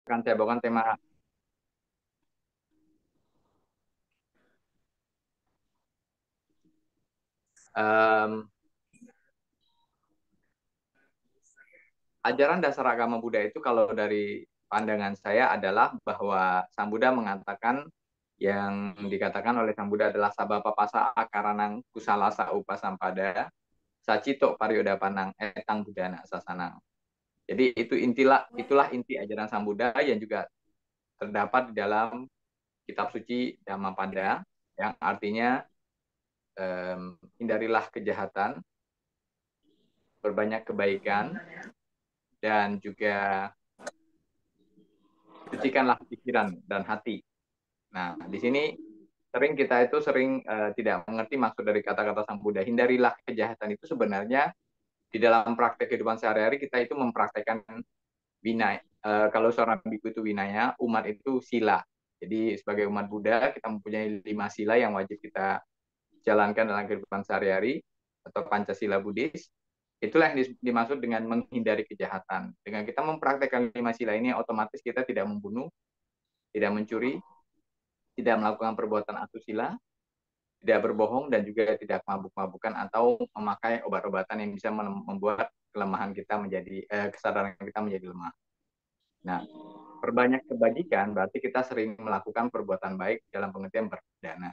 akan saya bawakan tema em, ajaran dasar agama Buddha itu kalau dari pandangan saya adalah bahwa Sang Buddha mengatakan yang dikatakan oleh Sang Buddha adalah sabapa pasa akaranang kusalasa upasampada sacito pariodapanang etang budana sasanang. Jadi itulah inti ajaran Sang Buddha yang juga terdapat di dalam kitab suci Dhammapada yang artinya hindarilah kejahatan, berbanyak kebaikan, dan juga sucikanlah pikiran dan hati. Nah, di sini kita tidak mengerti maksud dari kata-kata Sang Buddha. Hindarilah kejahatan itu sebenarnya di dalam praktek kehidupan sehari-hari kita itu mempraktekkan winaya. Kalau seorang biku itu winaya, umat itu sila. Jadi sebagai umat Buddha kita mempunyai 5 sila yang wajib kita jalankan dalam kehidupan sehari-hari atau Pancasila Buddhis. Itulah yang dimaksud dengan menghindari kejahatan. Dengan kita mempraktekkan 5 sila ini, otomatis kita tidak membunuh, tidak mencuri, tidak melakukan perbuatan asusila, tidak berbohong, dan juga tidak mabuk-mabukan atau memakai obat-obatan yang bisa membuat kelemahan kita kesadaran kita menjadi lemah. Nah, perbanyak kebajikan berarti kita sering melakukan perbuatan baik dalam pengertian berdana.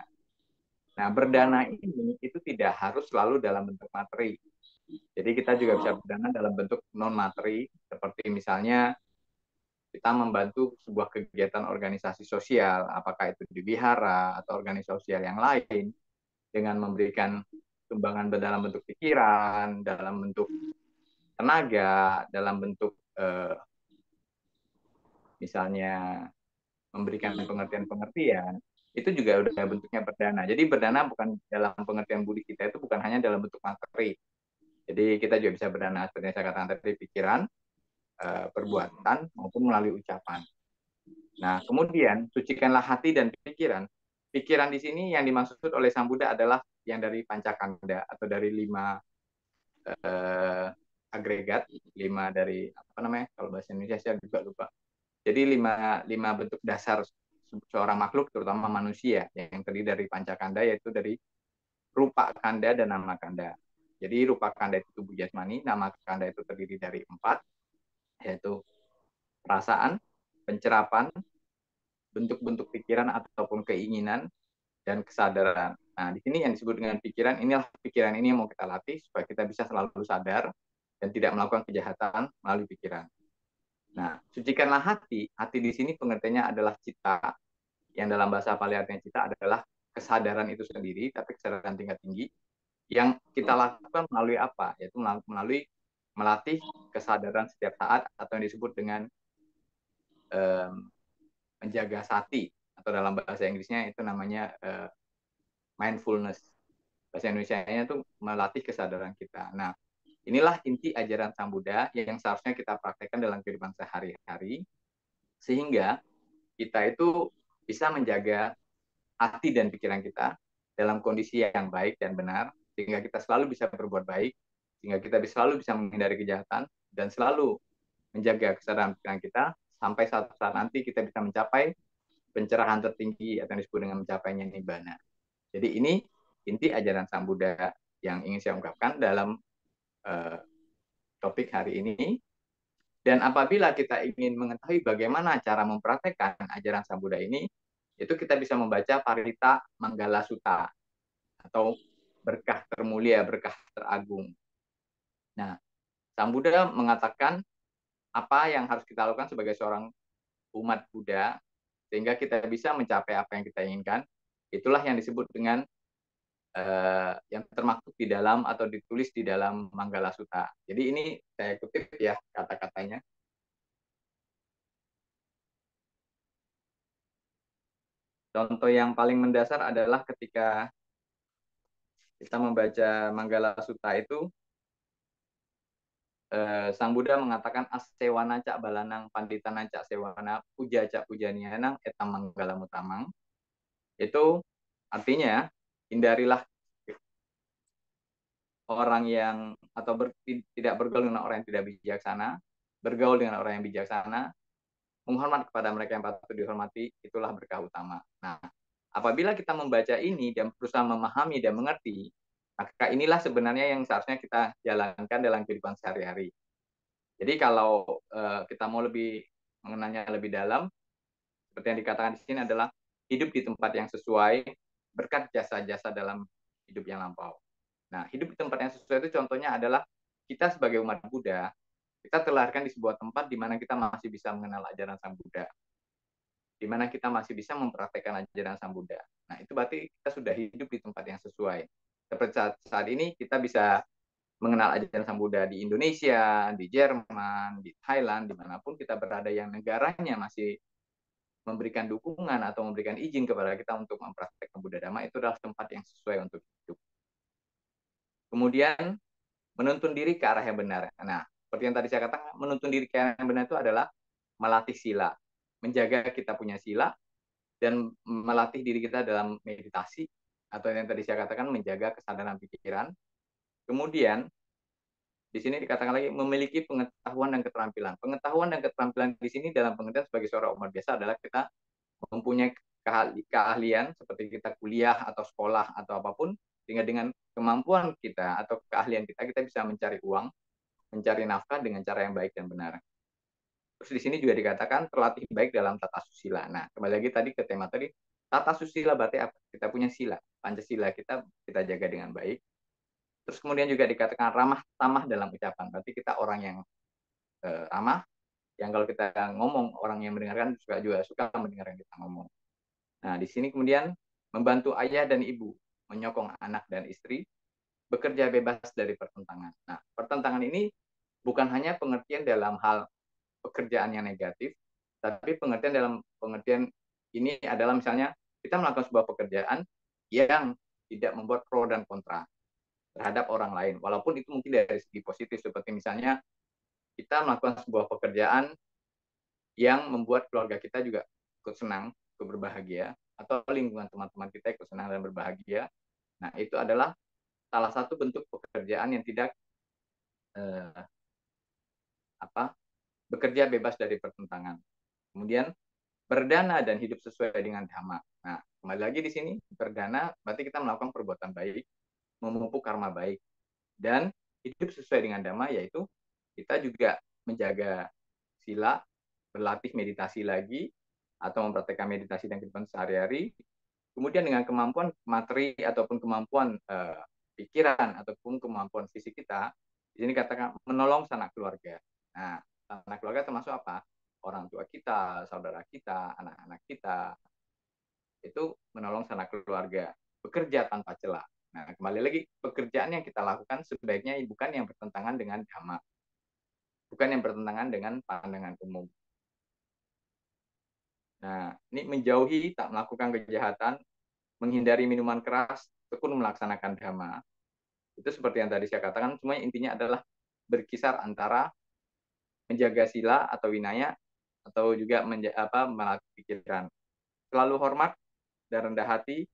Nah, berdana ini itu tidak harus selalu dalam bentuk materi. Jadi kita juga bisa berdana dalam bentuk non materi, seperti misalnya kita membantu sebuah kegiatan organisasi sosial, apakah itu di wihara atau organisasi sosial yang lain, dengan memberikan sumbangan dalam bentuk pikiran, dalam bentuk tenaga, dalam bentuk misalnya memberikan pengertian-pengertian, itu juga udah bentuknya berdana. Jadi berdana bukan dalam pengertian budi kita itu bukan hanya dalam bentuk materi. Jadi kita juga bisa berdana seperti yang saya katakan tadi, pikiran, perbuatan maupun melalui ucapan. Nah, kemudian sucikanlah hati dan pikiran. Pikiran di sini yang dimaksud oleh Sang Buddha adalah yang dari pancakanda atau dari 5 agregat, 5 dari apa namanya? Kalau bahasa Indonesia saya juga lupa. Jadi 5 bentuk dasar seorang makhluk, terutama manusia, yang terdiri dari pancakanda, yaitu dari rupa kanda dan nama kanda. Jadi rupa kanda itu tubuh jasmani, nama kanda itu terdiri dari 4, yaitu perasaan, pencerapan, bentuk-bentuk pikiran ataupun keinginan, dan kesadaran. Nah, di sini yang disebut dengan pikiran, inilah pikiran ini yang mau kita latih supaya kita bisa selalu sadar dan tidak melakukan kejahatan melalui pikiran. Nah, sucikanlah hati. Hati di sini pengertiannya adalah cita, yang dalam bahasa Pali artinya cita adalah kesadaran itu sendiri, tapi kesadaran tingkat tinggi, yang kita lakukan melalui apa? Yaitu melalui melatih kesadaran setiap saat, atau yang disebut dengan menjaga sati, atau dalam bahasa Inggrisnya itu namanya mindfulness. Bahasa Indonesia-nya itu melatih kesadaran kita. Nah, inilah inti ajaran Sang Buddha yang seharusnya kita praktekkan dalam kehidupan sehari-hari, sehingga kita itu bisa menjaga hati dan pikiran kita dalam kondisi yang baik dan benar, sehingga kita selalu bisa berbuat baik, sehingga kita selalu bisa menghindari kejahatan, dan selalu menjaga kesadaran pikiran kita, sampai saat nanti kita bisa mencapai pencerahan tertinggi atau yang disebut dengan mencapainya nibbana. Jadi ini inti ajaran Sang Buddha yang ingin saya ungkapkan dalam uh, topik hari ini. Dan apabila kita ingin mengetahui bagaimana cara mempraktekkan ajaran Sang Buddha ini, itu kita bisa membaca Parita Manggala Sutta atau berkah termulia, berkah teragung. Nah, Sang Buddha mengatakan apa yang harus kita lakukan sebagai seorang umat Buddha sehingga kita bisa mencapai apa yang kita inginkan. Itulah yang disebut dengan yang termaktub di dalam atau ditulis di dalam Manggala Sutta. Jadi ini saya kutip ya kata-katanya. Contoh yang paling mendasar adalah ketika kita membaca Manggala Sutta itu, Sang Buddha mengatakan asewana cak balanang panditana cak sewana puja cak pujanianang etam manggala mutamang. Itu artinya hindarilah orang yang tidak bergaul dengan orang yang tidak bijaksana, bergaul dengan orang yang bijaksana, menghormat kepada mereka yang patut dihormati, itulah berkah utama. Nah, apabila kita membaca ini dan berusaha memahami dan mengerti, maka inilah sebenarnya yang seharusnya kita jalankan dalam kehidupan sehari-hari. Jadi kalau kita mau lebih mengenalnya lebih dalam, seperti yang dikatakan di sini adalah hidup di tempat yang sesuai berkat jasa-jasa dalam hidup yang lampau. Nah, hidup di tempat yang sesuai itu contohnya adalah kita sebagai umat Buddha, kita terlahirkan di sebuah tempat di mana kita masih bisa mengenal ajaran Sang Buddha, di mana kita masih bisa mempraktekkan ajaran Sang Buddha. Nah, itu berarti kita sudah hidup di tempat yang sesuai. Seperti saat ini kita bisa mengenal ajaran Sang Buddha di Indonesia, di Jerman, di Thailand, dimanapun kita berada yang negaranya masih memberikan dukungan atau memberikan izin kepada kita untuk mempraktekkan Buddha Dhamma, itu adalah tempat yang sesuai untuk hidup. Kemudian, menuntun diri ke arah yang benar. Nah, seperti yang tadi saya katakan, menuntun diri ke arah yang benar itu adalah melatih sila, menjaga kita punya sila, dan melatih diri kita dalam meditasi, atau yang tadi saya katakan menjaga kesadaran pikiran. Kemudian, di sini dikatakan lagi memiliki pengetahuan dan keterampilan. Pengetahuan dan keterampilan di sini dalam pengertian sebagai seorang umat biasa adalah kita mempunyai keahlian seperti kita kuliah atau sekolah atau apapun, sehingga dengan kemampuan kita atau keahlian kita bisa mencari uang, mencari nafkah dengan cara yang baik dan benar. Terus di sini juga dikatakan terlatih baik dalam tata susila. Nah, kembali lagi tadi ke tema tadi, tata susila berarti apa? Kita punya sila, Pancasila kita jaga dengan baik. Terus kemudian juga dikatakan ramah tamah dalam ucapan. Berarti kita orang yang ramah, yang kalau kita ngomong orang yang mendengarkan juga suka mendengar yang kita ngomong. Nah, di sini kemudian membantu ayah dan ibu, menyokong anak dan istri, bekerja bebas dari pertentangan. Nah, pertentangan ini bukan hanya pengertian dalam hal pekerjaan yang negatif, tapi pengertian dalam pengertian ini adalah misalnya kita melakukan sebuah pekerjaan yang tidak membuat pro dan kontra terhadap orang lain, walaupun itu mungkin dari segi positif, seperti misalnya kita melakukan sebuah pekerjaan yang membuat keluarga kita juga ikut senang, ikut berbahagia, atau lingkungan teman-teman kita ikut senang dan berbahagia. Nah, itu adalah salah satu bentuk pekerjaan yang tidak eh, bekerja bebas dari pertentangan. Kemudian berdana dan hidup sesuai dengan dhamma. Nah, kembali lagi di sini berdana berarti kita melakukan perbuatan baik, memupuk karma baik, dan hidup sesuai dengan dhamma yaitu kita juga menjaga sila, berlatih meditasi lagi atau mempraktekkan meditasi dan kehidupan sehari-hari. Kemudian dengan kemampuan materi ataupun kemampuan pikiran ataupun kemampuan fisik kita, di sini katakan menolong sanak keluarga. Nah, sanak keluarga termasuk apa? Orang tua kita, saudara kita, anak-anak kita, itu menolong sanak keluarga, bekerja tanpa celah. Nah, kembali lagi, pekerjaan yang kita lakukan sebaiknya bukan yang bertentangan dengan dhamma, bukan yang bertentangan dengan pandangan umum. Nah, ini menjauhi, tak melakukan kejahatan, menghindari minuman keras, tekun melaksanakan dhamma. Itu seperti yang tadi saya katakan, semuanya intinya adalah berkisar antara menjaga sila atau winaya, atau juga melatih pikiran. Selalu hormat dan rendah hati,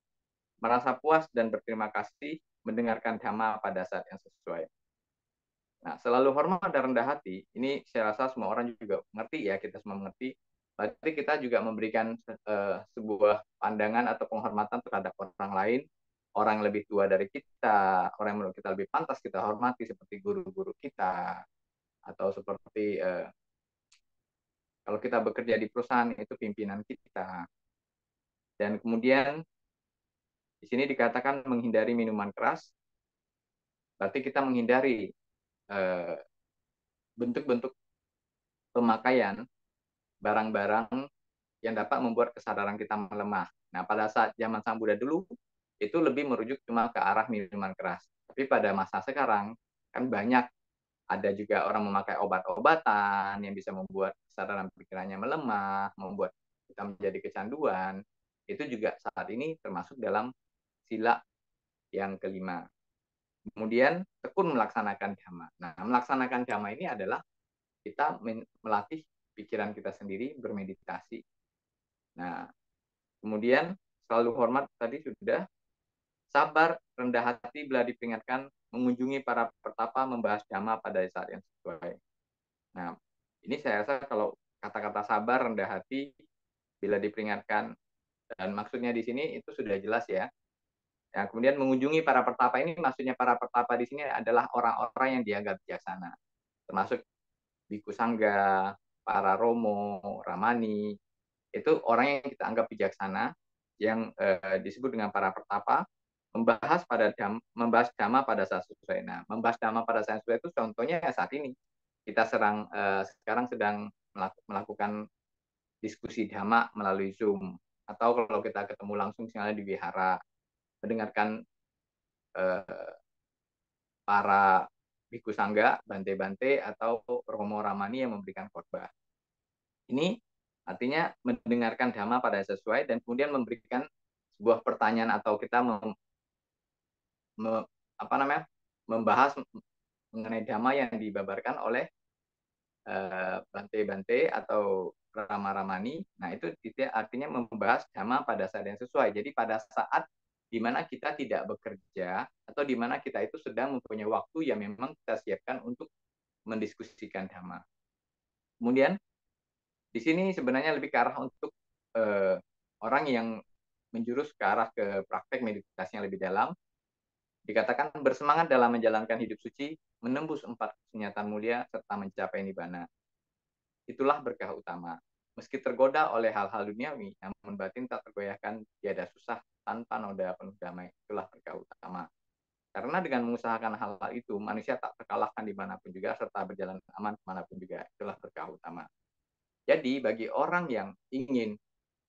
merasa puas dan berterima kasih, mendengarkan dhamma pada saat yang sesuai. Nah, selalu hormat dan rendah hati, ini saya rasa semua orang juga mengerti ya, kita semua mengerti. Berarti kita juga memberikan sebuah pandangan atau penghormatan terhadap orang lain, orang yang lebih tua dari kita, orang yang menurut kita lebih pantas kita hormati, seperti guru-guru kita, atau seperti kalau kita bekerja di perusahaan, itu pimpinan kita. Dan kemudian di sini dikatakan menghindari minuman keras, berarti kita menghindari bentuk-bentuk pemakaian barang-barang yang dapat membuat kesadaran kita melemah. Nah, pada saat zaman Sang Buddha dulu, itu lebih merujuk cuma ke arah minuman keras. Tapi pada masa sekarang, kan banyak, ada juga orang memakai obat-obatan yang bisa membuat kesadaran pikirannya melemah, membuat kita menjadi kecanduan. Itu juga saat ini termasuk dalam sila yang kelima. Kemudian, tekun melaksanakan dhamma. Nah, melaksanakan dhamma ini adalah kita melatih pikiran kita sendiri, bermeditasi. Nah, kemudian selalu hormat tadi sudah, sabar, rendah hati bila diperingatkan, mengunjungi para pertapa, membahas dhamma pada saat yang sesuai. Nah, ini saya rasa kalau kata-kata sabar, rendah hati bila diperingatkan. Dan maksudnya di sini itu sudah jelas ya. Ya, kemudian mengunjungi para pertapa ini, maksudnya para pertapa di sini adalah orang-orang yang dianggap bijaksana, termasuk biku sangga, para romo, ramani, itu orang yang kita anggap bijaksana, yang disebut dengan para pertapa, membahas dhamma pada saat sesuai. Nah, membahas dhamma pada saat sesuai itu contohnya saat ini kita sekarang sedang melakukan diskusi dhamma melalui Zoom, atau kalau kita ketemu langsung misalnya di wihara, mendengarkan para biku sangga, bante-bante, atau romo ramani yang memberikan khotbah. Ini artinya mendengarkan dhamma pada sesuai dan kemudian memberikan sebuah pertanyaan, atau kita membahas mengenai dhamma yang dibabarkan oleh bante-bante atau rama-ramani. Nah, itu artinya membahas dhamma pada saat yang sesuai. Jadi pada saat di mana kita tidak bekerja, atau di mana kita itu sedang mempunyai waktu yang memang kita siapkan untuk mendiskusikan dhamma. Kemudian di sini sebenarnya lebih ke arah untuk orang yang menjurus ke arah ke praktek meditasi yang lebih dalam. Dikatakan bersemangat dalam menjalankan hidup suci, menembus 4 kenyataan mulia, serta mencapai nibbana. Itulah berkah utama. Meski tergoda oleh hal-hal duniawi, namun batin tak tergoyahkan, tiada susah tanpa noda penuh damai. Itulah berkah utama. Karena dengan mengusahakan hal-hal itu, manusia tak terkalahkan dimanapun juga, serta berjalan aman kemanapun juga. Itulah berkah utama. Jadi, bagi orang yang ingin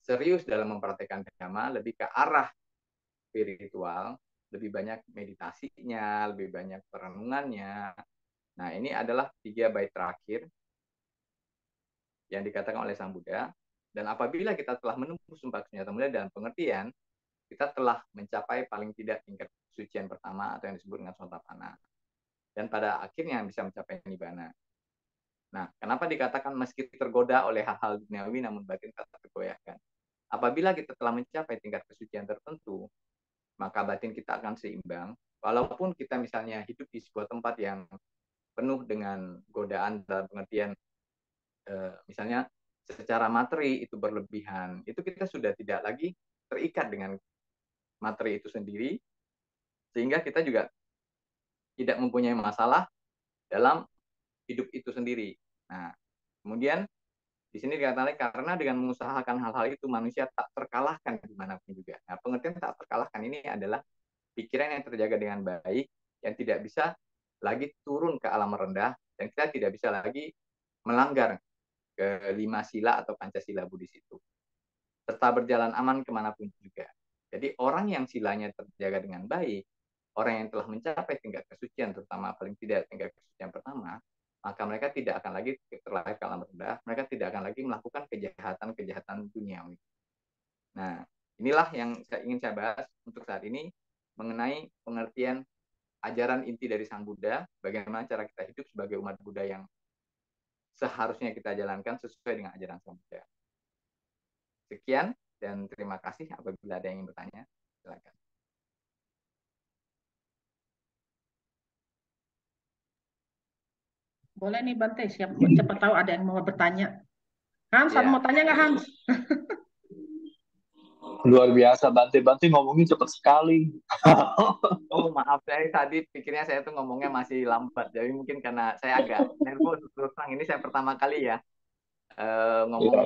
serius dalam mempraktekkan dhamma, lebih ke arah spiritual, lebih banyak meditasinya, lebih banyak perenungannya. Nah, ini adalah 3 bait terakhir yang dikatakan oleh Sang Buddha. Dan apabila kita telah menempuh 4 kenyataan mulia dalam pengertian, kita telah mencapai paling tidak tingkat kesucian pertama, atau yang disebut dengan sotapanna. Dan pada akhirnya bisa mencapai nibbana. Nah, kenapa dikatakan meski tergoda oleh hal-hal duniawi namun batin tak tergoyahkan? Apabila kita telah mencapai tingkat kesucian tertentu, maka batin kita akan seimbang. Walaupun kita misalnya hidup di sebuah tempat yang penuh dengan godaan dalam pengertian misalnya secara materi itu berlebihan, itu kita sudah tidak lagi terikat dengan materi itu sendiri, sehingga kita juga tidak mempunyai masalah dalam hidup itu sendiri. Nah, kemudian di sini dikatakan karena dengan mengusahakan hal-hal itu manusia tak terkalahkan dimanapun juga. Nah, pengertian tak terkalahkan ini adalah pikiran yang terjaga dengan baik, yang tidak bisa lagi turun ke alam rendah, dan kita tidak bisa lagi melanggar ke 5 sila atau Pancasila Buddhis itu, serta berjalan aman kemanapun juga. Jadi orang yang silanya terjaga dengan baik, orang yang telah mencapai tingkat kesucian, terutama paling tidak tingkat kesucian pertama, maka mereka tidak akan lagi terlahir ke alam rendah, mereka tidak akan lagi melakukan kejahatan-kejahatan duniawi. Nah, inilah yang ingin saya bahas untuk saat ini mengenai pengertian ajaran inti dari Sang Buddha, bagaimana cara kita hidup sebagai umat Buddha yang seharusnya kita jalankan sesuai dengan ajaran Sang Buddha. Sekian, dan terima kasih. Apabila ada yang ingin bertanya, silakan. Boleh nih Bante, siapa tahu ada yang mau bertanya. Hans, Ya. mau tanya nggak Hans? Luar biasa, Bante ngomongnya cepat sekali. Oh, maaf, saya tadi pikirnya saya tuh ngomongnya masih lambat, jadi mungkin karena saya agak nervous terus terang. Ini saya pertama kali ya ngomong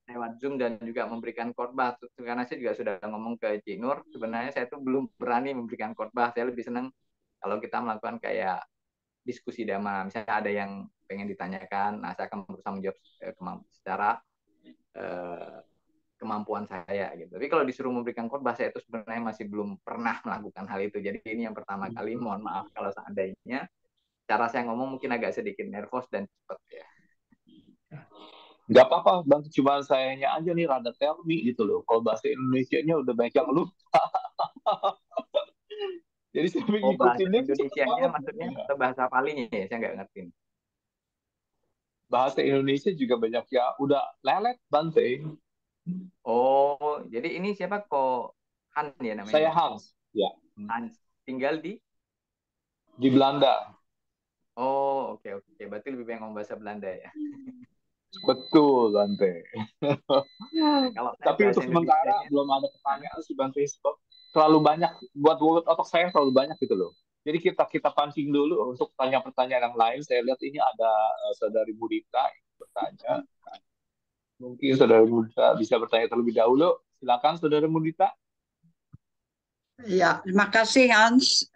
lewat Zoom dan juga memberikan khotbah, karena saya juga sudah ngomong ke Cik Nur. Sebenarnya saya tuh belum berani memberikan khotbah. Saya lebih senang kalau kita melakukan kayak diskusi dhamma. Misalnya ada yang pengen ditanyakan, nah saya akan berusaha menjawab secara kemampuan saya gitu. Tapi kalau disuruh memberikan khotbah, saya itu sebenarnya masih belum pernah melakukan hal itu. Jadi ini yang pertama kali. Mohon maaf kalau seandainya cara saya ngomong mungkin agak sedikit nervous dan cepat ya. Nggak apa-apa, Bang. Cuma sayanya aja nih rada tell me gitu loh. Kalau bahasa Indonesianya udah banyak yang lupa. Jadi saya Oh, bahasa ngikutinnya tuh cepet Indonesianya banget. maksudnya Ya. atau bahasa Palinya ya? Saya nggak ngerti. Bahasa Indonesia juga banyak ya. Udah lelet, Bante. Oh, jadi ini siapa kok Han ya namanya Saya ya? Hans. Ya. Han tinggal Di Belanda. Oh, oke. Berarti lebih banyak ngomong bahasa Belanda ya. Betul, Bante. Nah, kalau saya Tapi bahasa untuk sementara Indonesianya, belum ada nah, pertanyaan sih Bante. Sebab terlalu banyak buat mulut otak saya terlalu banyak gitu loh. Jadi kita pancing dulu untuk tanya-pertanyaan yang lain. Saya lihat ini ada saudari Budita yang bertanya. Mungkin saudara Mudita bisa bertanya terlebih dahulu. Silakan saudara Mudita. Ya, terima kasih Hans.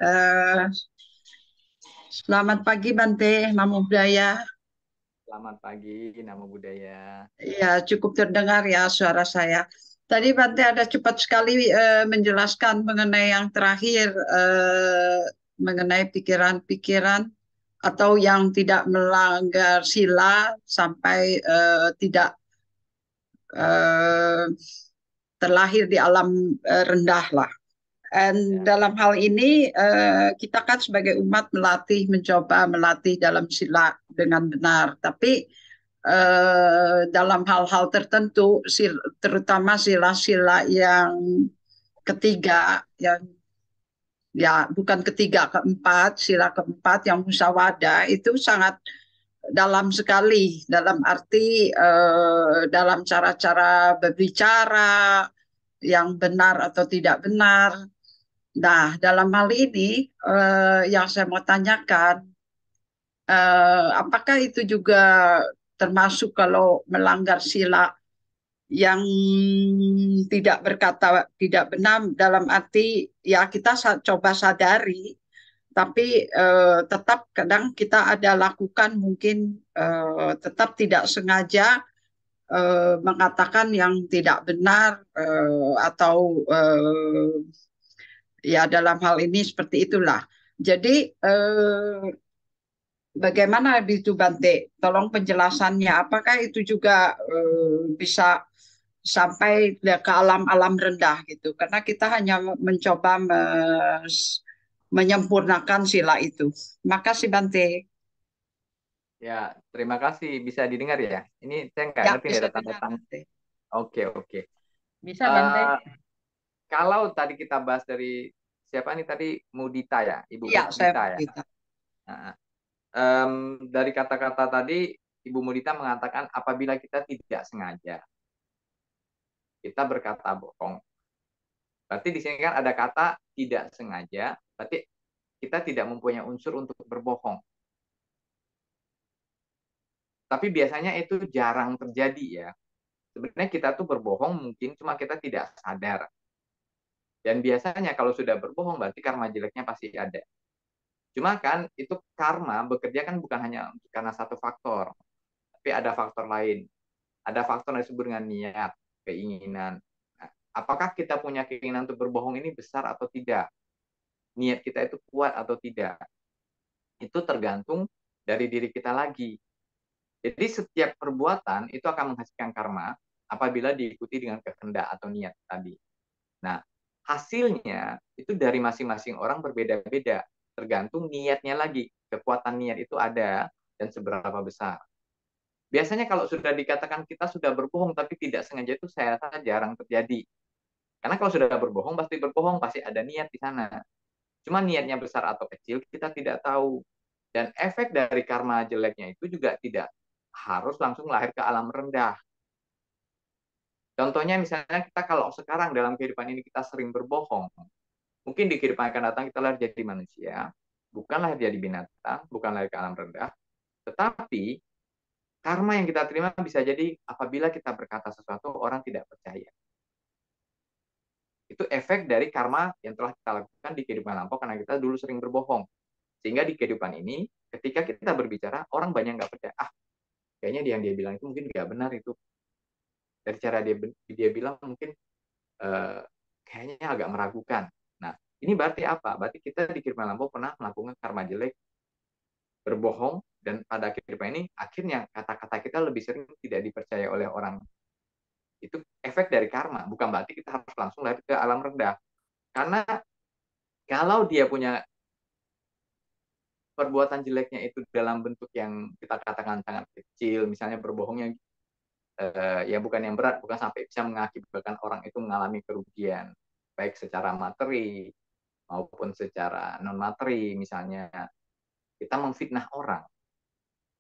Selamat pagi Bante, Namo Buddhaya. selamat pagi, Namo Buddhaya. Ya, cukup terdengar ya suara saya. Tadi Bante ada cepat sekali menjelaskan mengenai yang terakhir, mengenai pikiran-pikiran atau yang tidak melanggar sila sampai tidak eh, terlahir di alam rendah lah. Dan Ya, dalam hal ini kita kan sebagai umat mencoba melatih dalam sila dengan benar. Tapi dalam hal-hal tertentu, terutama sila-sila yang ketiga, yang ya bukan ketiga, keempat, sila keempat yang musyawadah itu sangat dalam sekali, dalam arti dalam cara-cara berbicara yang benar atau tidak benar. Nah, dalam hal ini yang saya mau tanyakan, apakah itu juga termasuk kalau melanggar sila yang tidak berkata tidak benar dalam arti ya kita coba sadari, tapi tetap kadang kita ada lakukan mungkin tetap tidak sengaja mengatakan yang tidak benar atau ya dalam hal ini seperti itulah. Jadi bagaimana itu Bante? Tolong penjelasannya. Apakah itu juga bisa sampai ke alam-alam rendah gitu? Karena kita hanya mencoba menyempurnakan sila itu. Makasih Bante. ya, terima kasih. Bisa didengar ya? Ini saya nggak Ya, ngerti nih bisa ada tanda dengar tangan. Bante. Oke, oke. Bisa Bante? Eh, kalau tadi kita bahas dari siapa nih tadi? Mudita ya, Ibu Iya, saya Mudita ya. Mudita. Nah, dari kata-kata tadi, Ibu Mudita mengatakan apabila kita tidak sengaja, kita berkata bohong. Berarti di sini kan ada kata tidak sengaja, berarti kita tidak mempunyai unsur untuk berbohong. Tapi biasanya itu jarang terjadi ya. Sebenarnya kita tuh berbohong mungkin cuma kita tidak sadar. Dan biasanya kalau sudah berbohong berarti karma jeleknya pasti ada. Cuma kan itu karma bekerja kan bukan hanya karena satu faktor, tapi ada faktor lain. Ada faktor yang disebut dengan niat, keinginan. Nah, apakah kita punya keinginan untuk berbohong ini besar atau tidak? Niat kita itu kuat atau tidak? Itu tergantung dari diri kita lagi. Jadi setiap perbuatan itu akan menghasilkan karma apabila diikuti dengan kehendak atau niat tadi. Nah, hasilnya itu dari masing-masing orang berbeda-beda, tergantung niatnya lagi. Kekuatan niat itu ada dan seberapa besar. Biasanya kalau sudah dikatakan kita sudah berbohong tapi tidak sengaja itu saya rasa jarang terjadi. Karena kalau sudah berbohong, pasti ada niat di sana. Cuma niatnya besar atau kecil kita tidak tahu. Dan efek dari karma jeleknya itu juga tidak harus langsung lahir ke alam rendah. Contohnya misalnya kita kalau sekarang dalam kehidupan ini kita sering berbohong, mungkin di kehidupan akan datang kita lahir jadi manusia, bukan lahir jadi binatang, bukan lahir ke alam rendah, tetapi karma yang kita terima bisa jadi apabila kita berkata sesuatu orang tidak percaya. Itu efek dari karma yang telah kita lakukan di kehidupan lampau karena kita dulu sering berbohong. Sehingga di kehidupan ini, ketika kita berbicara, orang banyak nggak percaya. Ah, kayaknya yang dia bilang itu mungkin nggak benar itu. Dari cara dia bilang mungkin eh, kayaknya agak meragukan. Nah, ini berarti apa? Berarti kita di kehidupan lampau pernah melakukan karma jelek, berbohong, dan pada kehidupan ini akhirnya kata-kata kita lebih sering tidak dipercaya oleh orang. Itu efek dari karma, bukan berarti kita harus langsung lari ke alam rendah. Karena kalau dia punya perbuatan jeleknya itu dalam bentuk yang kita katakan sangat kecil, misalnya berbohong yang ya bukan yang berat, bukan sampai bisa mengakibatkan orang itu mengalami kerugian, baik secara materi maupun secara non materi, misalnya kita memfitnah orang.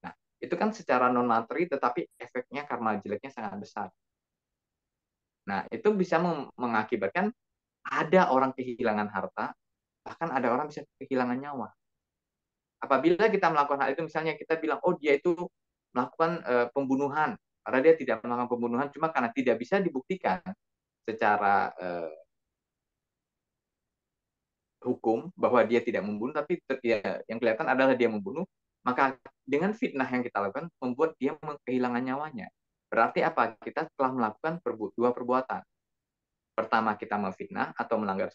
Nah, itu kan secara non materi tetapi efeknya karma jeleknya sangat besar. Nah, itu bisa mengakibatkan ada orang kehilangan harta, bahkan ada orang bisa kehilangan nyawa. Apabila kita melakukan hal itu, misalnya kita bilang, oh dia itu melakukan pembunuhan, karena dia tidak melakukan pembunuhan, cuma karena tidak bisa dibuktikan secara hukum bahwa dia tidak membunuh, tapi yang kelihatan adalah dia membunuh, maka dengan fitnah yang kita lakukan membuat dia kehilangan nyawanya. Berarti apa? Kita telah melakukan dua perbuatan. Pertama, kita memfitnah atau melanggar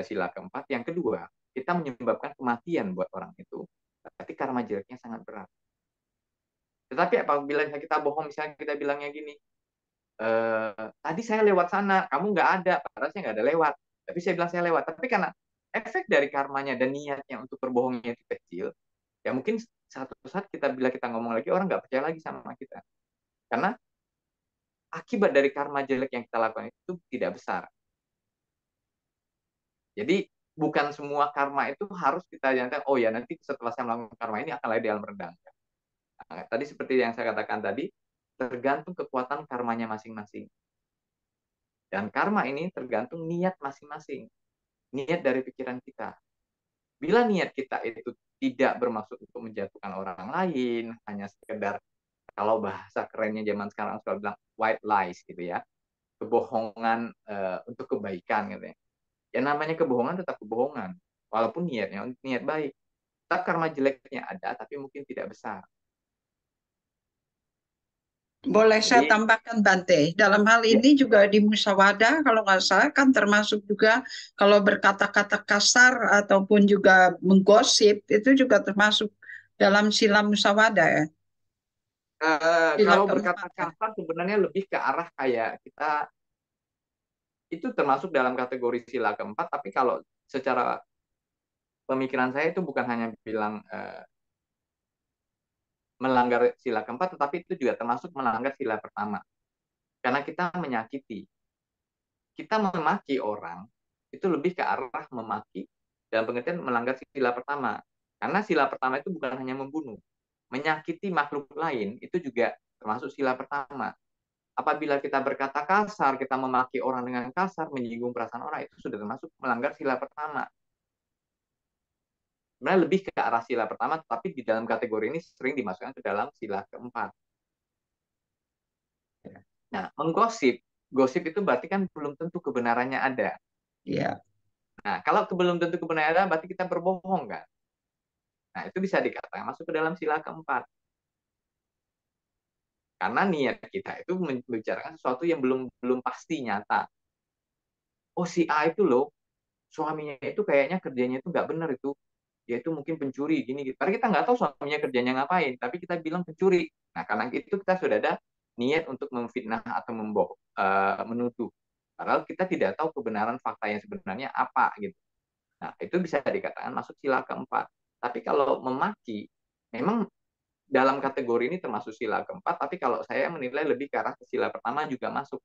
sila keempat. Yang kedua, kita menyebabkan kematian buat orang itu. Berarti karma jeleknya sangat berat. Tetapi apabila kita bohong, misalnya kita bilangnya gini, tadi saya lewat sana, kamu nggak ada, padahal saya nggak ada lewat. Tapi saya bilang saya lewat. Tapi karena efek dari karmanya dan niatnya untuk berbohongnya itu kecil, ya mungkin satu saat bila kita ngomong lagi, orang nggak percaya lagi sama kita. Karena akibat dari karma jelek yang kita lakukan itu tidak besar. Jadi bukan semua karma itu harus kita jangan, oh ya nanti setelah saya melakukan karma ini akan lahir di alam rendang. Nah, tadi seperti yang saya katakan tadi, tergantung kekuatan karmanya masing-masing. Dan karma ini tergantung niat masing-masing. Niat dari pikiran kita. Bila niat kita itu tidak bermaksud untuk menjatuhkan orang lain, hanya sekedar, kalau bahasa kerennya zaman sekarang suka bilang white lies gitu ya, kebohongan untuk kebaikan gitu ya. Ya namanya kebohongan tetap kebohongan, walaupun niatnya niat baik. Tetap karma jeleknya ada, tapi mungkin tidak besar. Boleh saya tambahkan, Bante. Dalam hal ini juga di musyawadah, kalau nggak salah kan termasuk juga kalau berkata-kata kasar ataupun juga menggosip, itu juga termasuk dalam sila musyawadah ya. Kalau berkata kasar sebenarnya lebih ke arah kayak kita itu termasuk dalam kategori sila keempat, tapi kalau secara pemikiran saya itu bukan hanya bilang melanggar sila keempat, tetapi itu juga termasuk melanggar sila pertama. Karena kita menyakiti. Kita memaki orang, itu lebih ke arah memaki dalam pengertian melanggar sila pertama. Karena sila pertama itu bukan hanya membunuh. Menyakiti makhluk lain, itu juga termasuk sila pertama. Apabila kita berkata kasar, kita memaki orang dengan kasar, menyinggung perasaan orang, itu sudah termasuk melanggar sila pertama. Sebenarnya lebih ke arah sila pertama, tapi di dalam kategori ini sering dimasukkan ke dalam sila keempat. Nah, menggosip, gosip itu berarti kan belum tentu kebenarannya ada. Iya. Nah, kalau belum tentu kebenarannya ada, berarti kita berbohong kan? Nah, itu bisa dikatakan masuk ke dalam sila keempat. Karena niat kita itu membicarakan sesuatu yang belum pasti nyata. Oh, si A itu loh, suaminya itu kayaknya kerjanya itu nggak benar itu. Dia itu mungkin pencuri gini gitu. Karena kita nggak tahu suaminya kerjanya ngapain, tapi kita bilang pencuri. Nah, karena itu kita sudah ada niat untuk memfitnah atau menuduh. Padahal kita tidak tahu kebenaran fakta yang sebenarnya apa gitu. Nah, itu bisa dikatakan masuk sila keempat. Tapi kalau memaki, memang dalam kategori ini termasuk sila keempat, tapi kalau saya menilai lebih ke arah sila pertama juga masuk.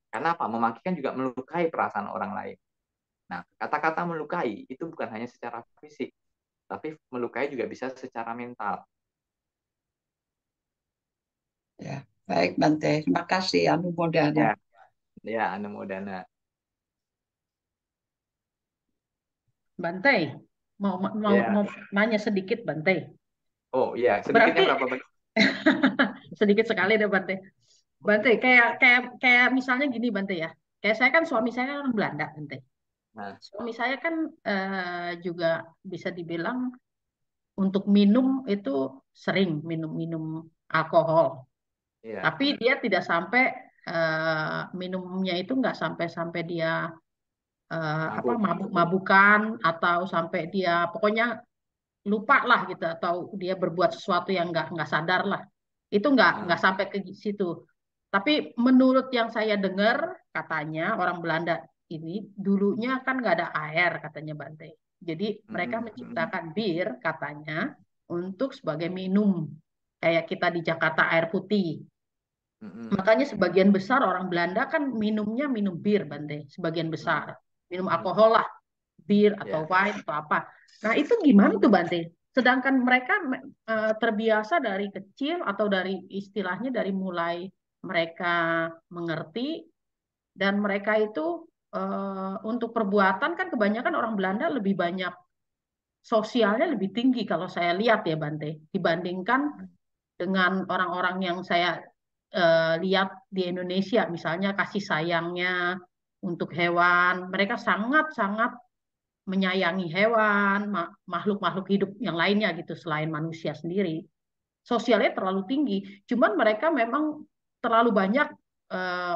Karena apa? Memaki kan juga melukai perasaan orang lain. Nah, kata-kata melukai itu bukan hanya secara fisik, tapi melukai juga bisa secara mental. Ya, baik Bante. Terima kasih Anumodana. Ya, Anumodana. Bante, mau nanya sedikit, Bante. Oh iya, sedikitnya berapa banyak? Sedikit sekali deh, Bante. Bante, kayak misalnya gini, Bante ya. Kayak saya kan suami saya orang Belanda, Bante. Nah, suami saya kan juga bisa dibilang untuk minum itu sering minum alkohol. iya. Tapi dia tidak sampai minumnya itu nggak sampai dia mabuk-mabukan atau sampai dia pokoknya lupa lah gitu atau dia berbuat sesuatu yang nggak sadar lah. Itu nggak sampai ke situ. Tapi menurut yang saya dengar katanya orang Belanda ini dulunya kan nggak ada air katanya Bante. Jadi mereka menciptakan bir katanya untuk sebagai minum kayak kita di Jakarta air putih. Makanya sebagian besar orang Belanda kan minumnya minum bir Bante, sebagian besar minum alkohol lah, bir atau wine atau apa. Nah itu gimana tuh Bante? Sedangkan mereka terbiasa dari kecil atau dari istilahnya dari mulai mereka mengerti dan mereka itu untuk perbuatan kan kebanyakan orang Belanda lebih banyak sosialnya lebih tinggi kalau saya lihat ya Bante dibandingkan dengan orang-orang yang saya lihat di Indonesia misalnya kasih sayangnya untuk hewan mereka sangat-sangat menyayangi hewan, makhluk-makhluk hidup yang lainnya gitu selain manusia sendiri. Sosialnya terlalu tinggi. Cuman mereka memang terlalu banyak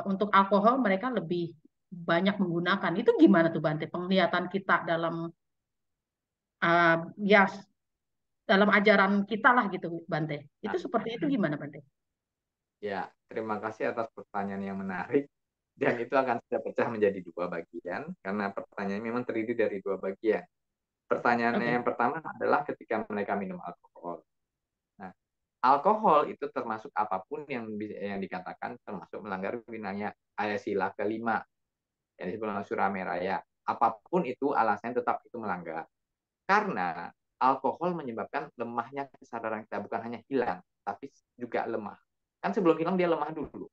untuk alkohol mereka lebih banyak menggunakan. Itu gimana tuh Bante? Penglihatan kita dalam ya dalam ajaran kita lah gitu Bante. Itu seperti itu gimana Bante? Ya, terima kasih atas pertanyaan yang menarik. Dan itu akan saya pecah menjadi dua bagian, karena pertanyaan memang terdiri dari dua bagian. Pertanyaannya yang pertama adalah ketika mereka minum alkohol. Nah, alkohol itu termasuk apapun yang dikatakan termasuk melanggar wilayah sila kelima, yang disebut Surame Raya. Apapun itu alasannya tetap itu melanggar. Karena alkohol menyebabkan lemahnya kesadaran kita, bukan hanya hilang, tapi juga lemah. Kan sebelum hilang dia lemah dulu.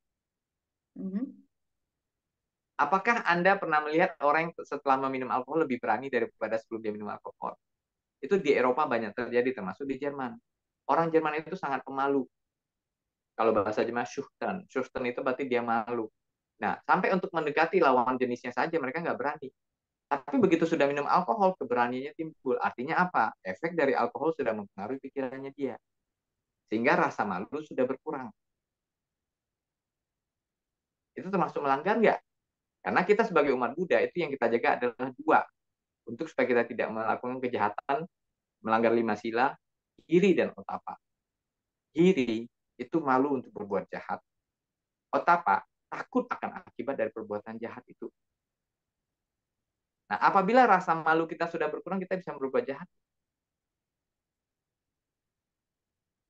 Apakah Anda pernah melihat orang yang setelah meminum alkohol lebih berani daripada sebelum dia minum alkohol? Itu di Eropa banyak terjadi, termasuk di Jerman. Orang Jerman itu sangat pemalu. Kalau bahasa Jerman, schüchtern. Schüchtern itu berarti dia malu. Nah, sampai untuk mendekati lawan jenisnya saja mereka nggak berani. Tapi begitu sudah minum alkohol, keberaniannya timbul. Artinya apa? Efek dari alkohol sudah mempengaruhi pikirannya dia. Sehingga rasa malu sudah berkurang. Itu termasuk melanggar nggak? Karena kita sebagai umat Buddha, itu yang kita jaga adalah dua. Untuk supaya kita tidak melakukan kejahatan, melanggar 5 sila, iri dan otapa. Iri itu malu untuk berbuat jahat. Otapa takut akan akibat dari perbuatan jahat itu. Nah, apabila rasa malu kita sudah berkurang, kita bisa berbuat jahat.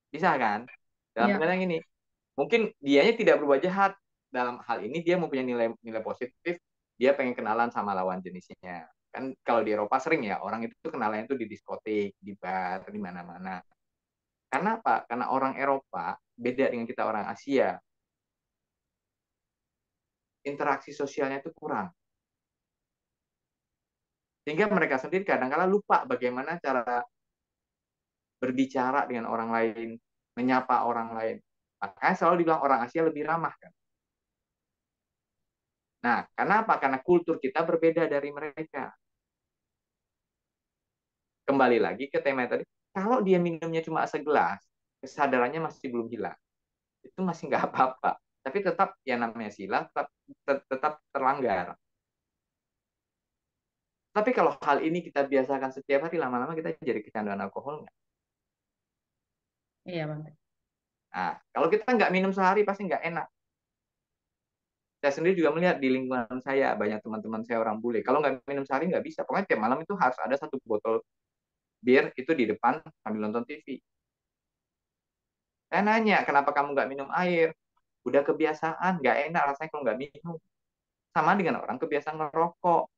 Bisa kan? Dalam pengertian ini, mungkin dianya tidak berbuat jahat. Dalam hal ini dia mempunyai nilai positif, dia pengen kenalan sama lawan jenisnya. Kan kalau di Eropa sering ya, orang itu kenalannya itu di diskotik, di bar, di mana-mana. Karena apa? Karena orang Eropa beda dengan kita orang Asia. Interaksi sosialnya itu kurang. Sehingga mereka sendiri kadang-kala lupa bagaimana cara berbicara dengan orang lain, menyapa orang lain. Makanya selalu dibilang orang Asia lebih ramah kan. Nah, kenapa? Karena kultur kita berbeda dari mereka. Kembali lagi ke tema tadi, kalau dia minumnya cuma segelas, kesadarannya masih belum hilang. Itu masih nggak apa-apa. Tapi tetap yang namanya sila tetap terlanggar. Tapi kalau hal ini kita biasakan setiap hari, lama-lama kita jadi kecanduan alkohol nggak? Iya, Bang. Nah, kalau kita nggak minum sehari, pasti nggak enak. Saya sendiri juga melihat di lingkungan saya, banyak teman-teman saya orang bule. Kalau nggak minum sehari, nggak bisa. Pokoknya tiap malam itu harus ada 1 botol bir itu di depan sambil nonton TV. Saya nanya, kenapa kamu nggak minum air? Udah kebiasaan, nggak enak rasanya kalau nggak minum. Sama dengan orang kebiasaan ngerokok.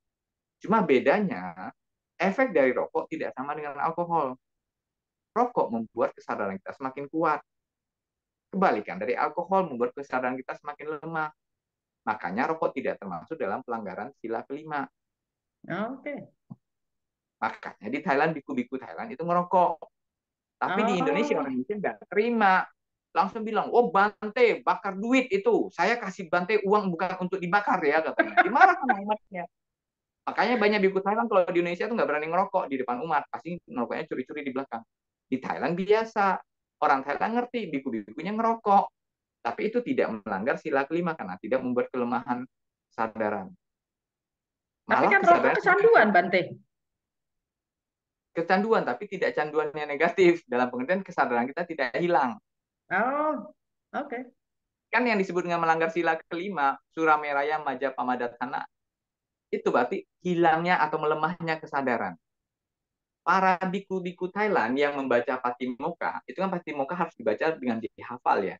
Cuma bedanya, efek dari rokok tidak sama dengan alkohol. Rokok membuat kesadaran kita semakin kuat. Kebalikan dari alkohol membuat kesadaran kita semakin lemah. Makanya rokok tidak termasuk dalam pelanggaran sila kelima. Oke. Makanya di Thailand, biku-biku Thailand itu ngerokok. Tapi di Indonesia orang Indonesia nggak terima. Langsung bilang, oh Bante, bakar duit itu. Saya kasih Bante uang bukan untuk dibakar ya, katanya. Dimarah sama umatnya. Makanya banyak biku Thailand kalau di Indonesia tuh nggak berani ngerokok di depan umat. Pasti ngerokoknya curi-curi di belakang. Di Thailand biasa. Orang Thailand ngerti, biku-bikunya ngerokok. Tapi itu tidak melanggar sila kelima karena tidak membuat kelemahan kesadaran. Tapi Malah kan rokok kecanduan, Bante. Kecanduan, tapi tidak canduannya negatif. Dalam pengertian kesadaran kita tidak hilang. Oh, oke. Kan yang disebut dengan melanggar sila kelima, Surameraya Majapahit, itu berarti hilangnya atau melemahnya kesadaran. Para biku-biku Thailand yang membaca Patimokkha, itu kan Patimokkha harus dibaca dengan dihafal ya.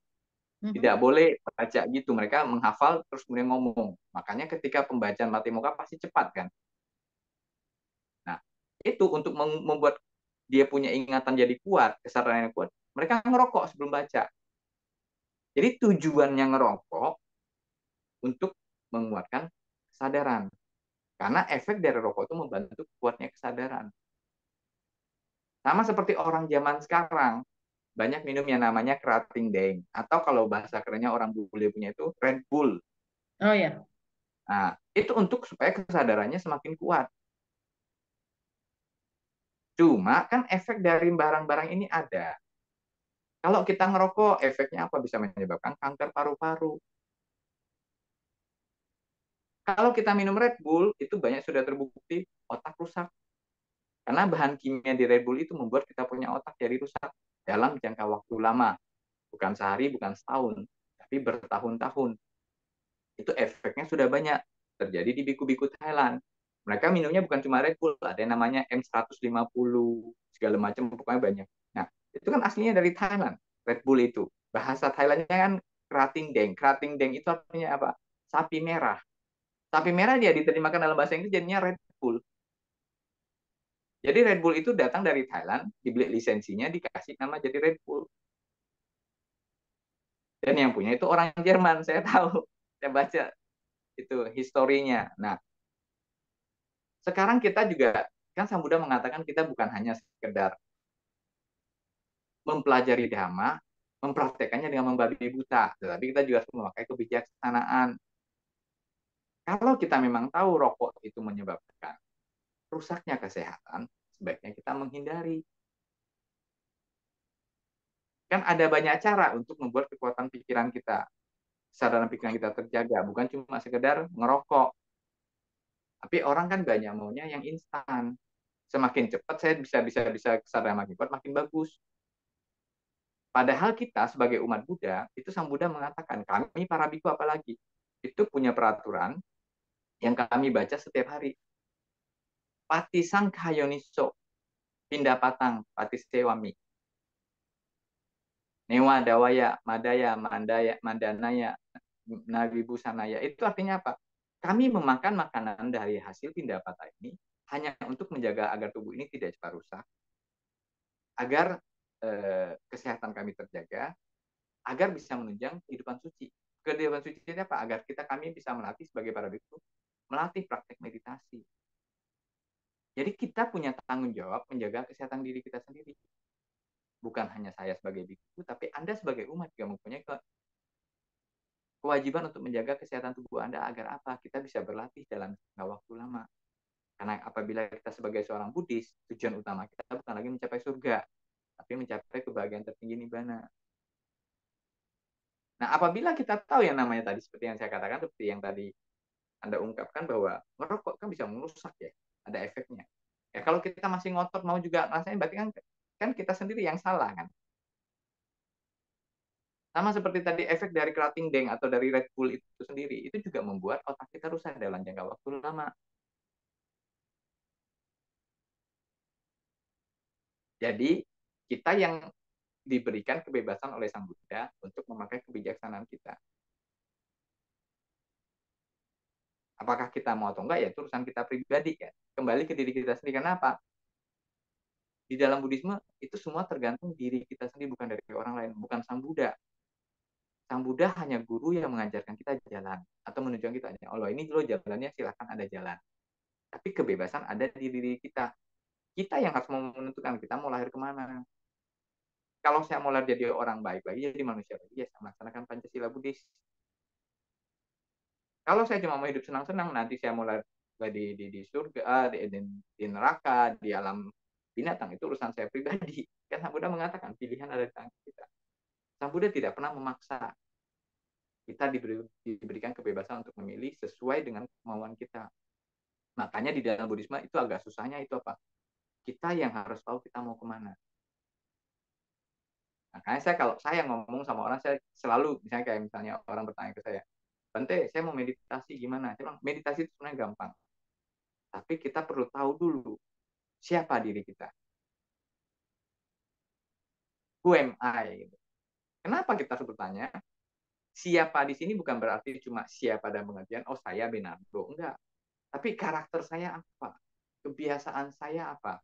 Tidak boleh baca gitu, mereka menghafal terus kemudian ngomong. Makanya ketika pembacaan Patimokkha pasti cepat kan. Nah, itu untuk membuat dia punya ingatan jadi kuat, kesadarannya kuat, mereka ngerokok sebelum baca. Jadi tujuannya ngerokok untuk menguatkan kesadaran. Karena efek dari rokok itu membantu kuatnya kesadaran. Sama seperti orang zaman sekarang, banyak minum yang namanya kerating deng. Atau kalau bahasa kerennya orang bule punya itu Red Bull. Oh ya. Nah, itu untuk supaya kesadarannya semakin kuat. Cuma kan efek dari barang-barang ini ada. Kalau kita ngerokok, efeknya apa? Bisa menyebabkan kanker paru-paru. Kalau kita minum Red Bull, itu banyak sudah terbukti otak rusak. Karena bahan kimia di Red Bull itu membuat kita punya otak jadi rusak dalam jangka waktu lama. Bukan sehari, bukan setahun, tapi bertahun-tahun. Itu efeknya sudah banyak terjadi di biku-biku Thailand. Mereka minumnya bukan cuma Red Bull, ada yang namanya M150, segala macam, pokoknya banyak. Nah, itu kan aslinya dari Thailand, Red Bull itu. Bahasa Thailandnya kan kerating deng. Kerating deng itu artinya apa? Sapi merah. Sapi merah dia diterjemahkan dalam bahasa Inggris jadinya Red Bull. Jadi Red Bull itu datang dari Thailand, dibeli lisensinya, dikasih nama jadi Red Bull. Dan yang punya itu orang Jerman, saya tahu. Saya baca itu historinya. Nah, sekarang kita juga, kan Sang Buddha mengatakan kita bukan hanya sekedar mempelajari Dhamma, mempraktekannya dengan membabi buta, tetapi kita juga harus memakai kebijaksanaan. Kalau kita memang tahu rokok itu menyebabkan rusaknya kesehatan, sebaiknya kita menghindari. Kan ada banyak cara untuk membuat kekuatan pikiran kita, kesadaran pikiran kita terjaga, bukan cuma sekedar ngerokok. Tapi orang kan banyak maunya yang instan. Semakin cepat saya bisa kesadaran makin kuat, makin bagus. Padahal kita sebagai umat Buddha, itu Sang Buddha mengatakan, kami para biku apalagi, itu punya peraturan yang kami baca setiap hari. Patisang kayoniso, pindapatang, patisewami. Newa dawaya, madaya, mandaya, mandanaya, nawibusanaya. Itu artinya apa? Kami memakan makanan dari hasil pindapata ini hanya untuk menjaga agar tubuh ini tidak cepat rusak, agar kesehatan kami terjaga, agar bisa menunjang kehidupan suci. Kehidupan suci itu apa? Agar kami bisa melatih sebagai para biksu, melatih praktek meditasi. Jadi kita punya tanggung jawab menjaga kesehatan diri kita sendiri. Bukan hanya saya sebagai biksu, tapi Anda sebagai umat juga mempunyai kewajiban untuk menjaga kesehatan tubuh Anda agar apa? Kita bisa berlatih dalam waktu lama. Karena apabila kita sebagai seorang Buddhis, tujuan utama kita bukan lagi mencapai surga, tapi mencapai kebahagiaan tertinggi nibbana. Nah, apabila kita tahu yang namanya tadi, seperti yang saya katakan, seperti yang tadi Anda ungkapkan bahwa merokok kan bisa merusak ya, ada efeknya. Ya kalau kita masih ngotot mau juga rasanya, berarti kan kita sendiri yang salah kan. Sama seperti tadi efek dari kerating deng atau dari Red Bull itu sendiri, itu juga membuat otak kita rusak dalam jangka waktu lama. Jadi kita yang diberikan kebebasan oleh Sang Buddha untuk memakai kebijaksanaan kita. Apakah kita mau atau enggak, ya itu urusan kita pribadi kan. Kembali ke diri kita sendiri. Kenapa? Di dalam Buddhisme itu semua tergantung diri kita sendiri, bukan dari orang lain, bukan Sang Buddha. Sang Buddha hanya guru yang mengajarkan kita jalan atau menunjukkan kita, Allah ini dulu jalannya, silahkan Anda jalan. Tapi kebebasan ada di diri kita. Kita yang harus menentukan kita mau lahir kemana. Kalau saya mau lahir jadi orang baik lagi, jadi manusia lagi, ya saya melaksanakan Pancasila Buddhis. Kalau saya cuma mau hidup senang-senang, nanti saya mulai di surga, di neraka, di alam binatang, itu urusan saya pribadi. Kan Sang Buddha mengatakan pilihan ada di tangan kita. Sang Buddha tidak pernah memaksa. Kita diberikan kebebasan untuk memilih sesuai dengan kemauan kita. Makanya di dalam Buddhisme itu agak susahnya itu apa? Kita yang harus tahu kita mau kemana. Makanya kalau saya ngomong sama orang, saya selalu, misalnya kayak misalnya orang bertanya ke saya, Bante, saya mau meditasi gimana? Saya bilang, meditasi itu sebenarnya gampang. Tapi kita perlu tahu dulu siapa diri kita. Who am I? Kenapa kita harus bertanya? Siapa di sini bukan berarti cuma siapa dan pengertian, oh saya Benardo. Enggak. Tapi karakter saya apa? Kebiasaan saya apa?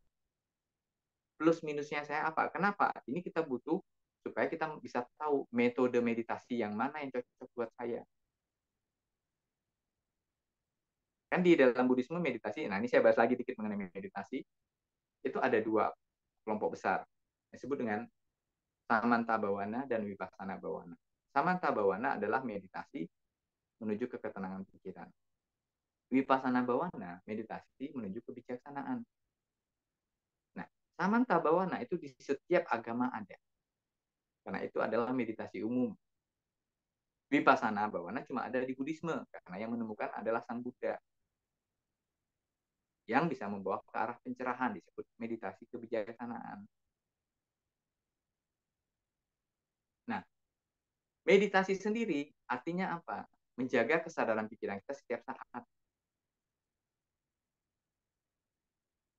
plus minusnya saya apa. Kenapa? Ini kita butuh supaya kita bisa tahu metode meditasi yang mana yang cocok buat saya. Kan di dalam Buddhisme meditasi, nah ini saya bahas lagi dikit mengenai meditasi, itu ada dua kelompok besar. Disebut dengan Samanta Bhawana dan Vipassana Bhawana. Samanta Bhawana adalah meditasi menuju ke ketenangan pikiran. Vipassana Bhawana, meditasi menuju kebijaksanaan. Nah, Samanta Bhawana itu di setiap agama ada. Karena itu adalah meditasi umum. Vipassana Bhawana cuma ada di Buddhisme, karena yang menemukan adalah Sang Buddha. Yang bisa membawa ke arah pencerahan, disebut meditasi kebijaksanaan. Nah, meditasi sendiri artinya apa? Menjaga kesadaran pikiran kita setiap saat.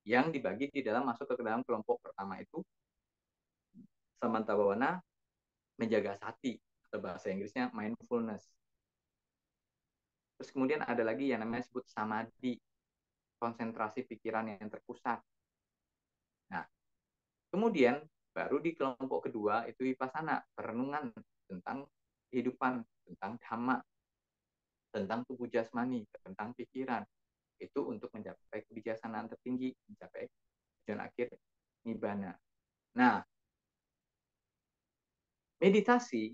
Yang dibagi di dalam masuk ke dalam kelompok pertama itu Samanta Bhawana, menjaga sati atau bahasa Inggrisnya mindfulness. Terus kemudian ada lagi yang namanya disebut samadhi, konsentrasi pikiran yang terpusat. Nah, kemudian baru di kelompok kedua itu vipassana, perenungan tentang kehidupan, tentang dhamma, tentang tubuh jasmani, tentang pikiran. Itu untuk mencapai kebijaksanaan tertinggi, mencapai tujuan akhir nibbana. Nah, meditasi,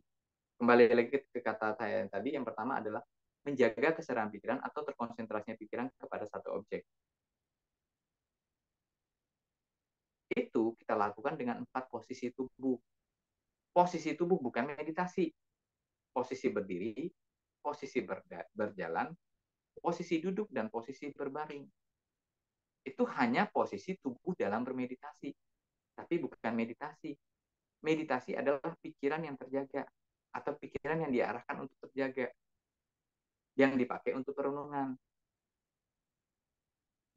kembali lagi ke kata saya yang tadi, yang pertama adalah menjaga kesadaran pikiran atau terkonsentrasinya pikiran kepada satu objek. Itu kita lakukan dengan 4 posisi tubuh. Posisi tubuh bukan meditasi. Posisi berdiri, posisi berjalan, posisi duduk, dan posisi berbaring. Itu hanya posisi tubuh dalam bermeditasi. Tapi bukan meditasi. Meditasi adalah pikiran yang terjaga atau pikiran yang diarahkan untuk terjaga, yang dipakai untuk perenungan.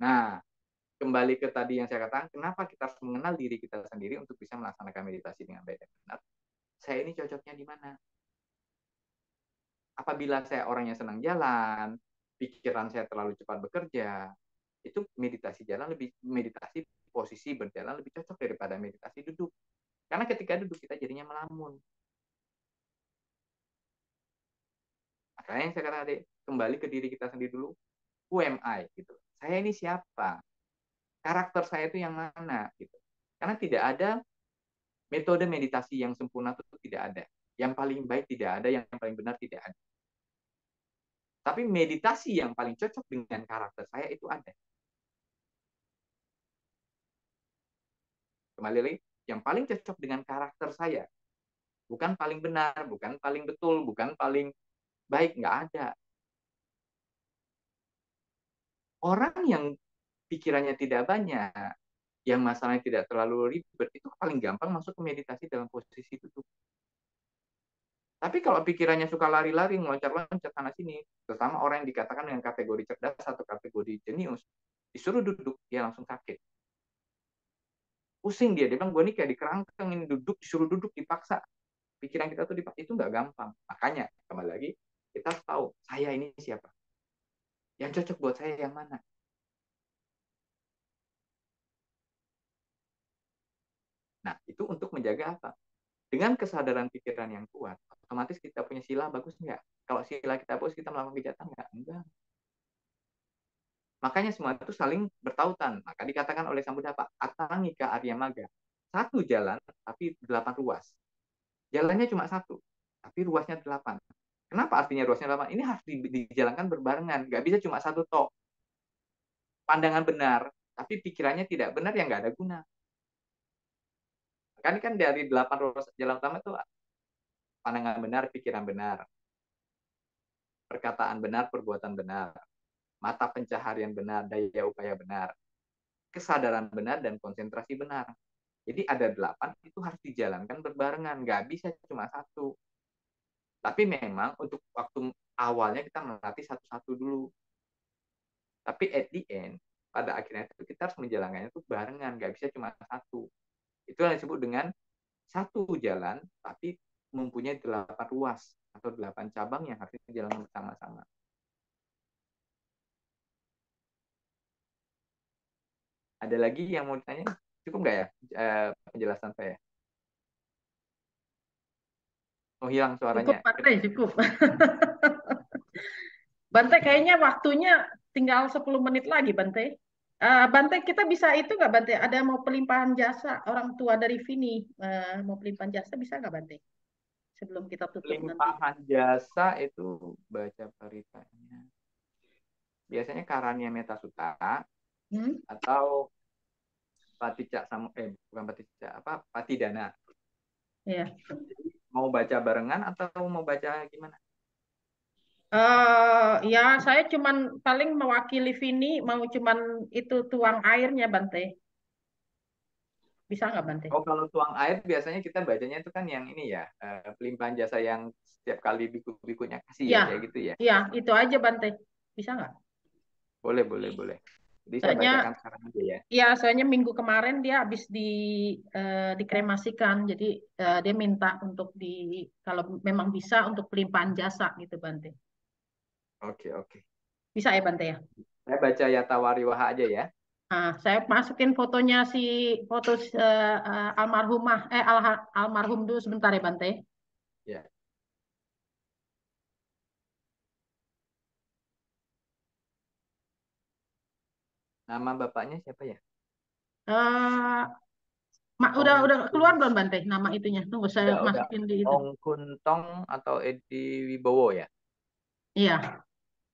Nah, kembali ke tadi yang saya katakan, kenapa kita harus mengenal diri kita sendiri untuk bisa melaksanakan meditasi dengan baik dan benar. Saya ini cocoknya di mana? Apabila saya orang yang senang jalan, pikiran saya terlalu cepat bekerja, itu meditasi posisi berjalan lebih cocok daripada meditasi duduk. Karena ketika duduk kita jadinya melamun. Makanya yang saya katakan tadi, kembali ke diri kita sendiri dulu. Who am I? Gitu. Saya ini siapa? Karakter saya itu yang mana? Gitu. Karena tidak ada metode meditasi yang sempurna, itu tidak ada. Yang paling baik tidak ada, yang paling benar tidak ada. Tapi meditasi yang paling cocok dengan karakter saya itu ada. Kembali lagi, yang paling cocok dengan karakter saya. Bukan paling benar, bukan paling betul, bukan paling baik, nggak ada. Orang yang pikirannya tidak banyak, yang masalahnya tidak terlalu ribet, itu paling gampang masuk ke meditasi dalam posisi duduk. Tapi kalau pikirannya suka lari-lari, meloncat-loncat sana-sini, terutama orang yang dikatakan dengan kategori cerdas atau kategori jenius, disuruh duduk, dia langsung sakit. Pusing dia bilang, gue nih kayak dikerangkeng, ini duduk, disuruh duduk, dipaksa. Pikiran kita tuh dipaksa, itu nggak gampang. Makanya, kembali lagi, kita harus tahu, saya ini siapa? Yang cocok buat saya yang mana? Nah, itu untuk menjaga apa? Dengan kesadaran pikiran yang kuat, otomatis kita punya sila bagus nggak? Kalau sila kita bagus, kita melakukan kejahatan nggak? Enggak. Makanya semua itu saling bertautan. Maka dikatakan oleh Sang Buddha, Atangika Arya Maga. Satu jalan, tapi 8 ruas. Jalannya cuma satu, tapi ruasnya 8. Kenapa artinya ruasnya 8? Ini harus dijalankan berbarengan. Nggak bisa cuma satu tok. Pandangan benar, tapi pikirannya tidak benar, ya nggak ada guna. Kan dari 8 ruas jalan utama itu pandangan benar, pikiran benar, perkataan benar, perbuatan benar, mata pencaharian benar, daya upaya benar, kesadaran benar, dan konsentrasi benar. Jadi ada 8, itu harus dijalankan berbarengan, nggak bisa cuma satu. Tapi memang untuk waktu awalnya kita melatih satu-satu dulu. Tapi at the end, pada akhirnya itu kita harus menjalankannya itu barengan, nggak bisa cuma satu. Itu yang disebut dengan satu jalan, tapi mempunyai 8 ruas atau 8 cabang yang harus dijalankan bersama-sama. Ada lagi yang mau ditanya? Cukup nggak ya penjelasan saya? Oh, hilang Cukup, suaranya. Bante, cukup. Bante, kayaknya waktunya tinggal 10 menit lagi, Bante. Bante, kita bisa itu nggak, Bante? Ada mau pelimpahan jasa orang tua dari Vini, mau pelimpahan jasa bisa nggak, Bante? Sebelum kita tutup nanti. Limpahan jasa itu baca beritanya. Biasanya Karania Metasuta Hmm? atau Paticak sama bukan Paticak, apa Patidana. Ya. Mau baca barengan atau mau baca gimana? Ya, saya cuman paling mewakili Vini, mau cuman itu tuang airnya, Bante. Bisa nggak, Bante? Oh, kalau tuang air biasanya kita bacanya itu kan yang ini ya, pelimpahan jasa yang setiap kali biku-bikunya kasih ya, Ya, kayak gitu ya. ya, itu aja, Bante. Bisa nggak? Boleh, boleh, boleh. Jadi saya Soalnya, bacakan sekarang aja ya. ya, soalnya minggu kemarin dia habis dikremasikan, jadi dia minta untuk kalau memang bisa untuk pelimpahan jasa gitu, Bante. Oke, oke. Bisa ya, Bante ya? Saya baca Yata Wariwaha aja ya. Nah, saya masukin fotonya foto almarhumah, almarhum dulu sebentar ya, Bante. Ya. Nama bapaknya siapa ya? Eh, Ong udah Kun, keluar belum, Bante, nama itunya? Tunggu saya udah. masukin di itu. Ong Kun Tong atau Edi Wibowo ya. Iya,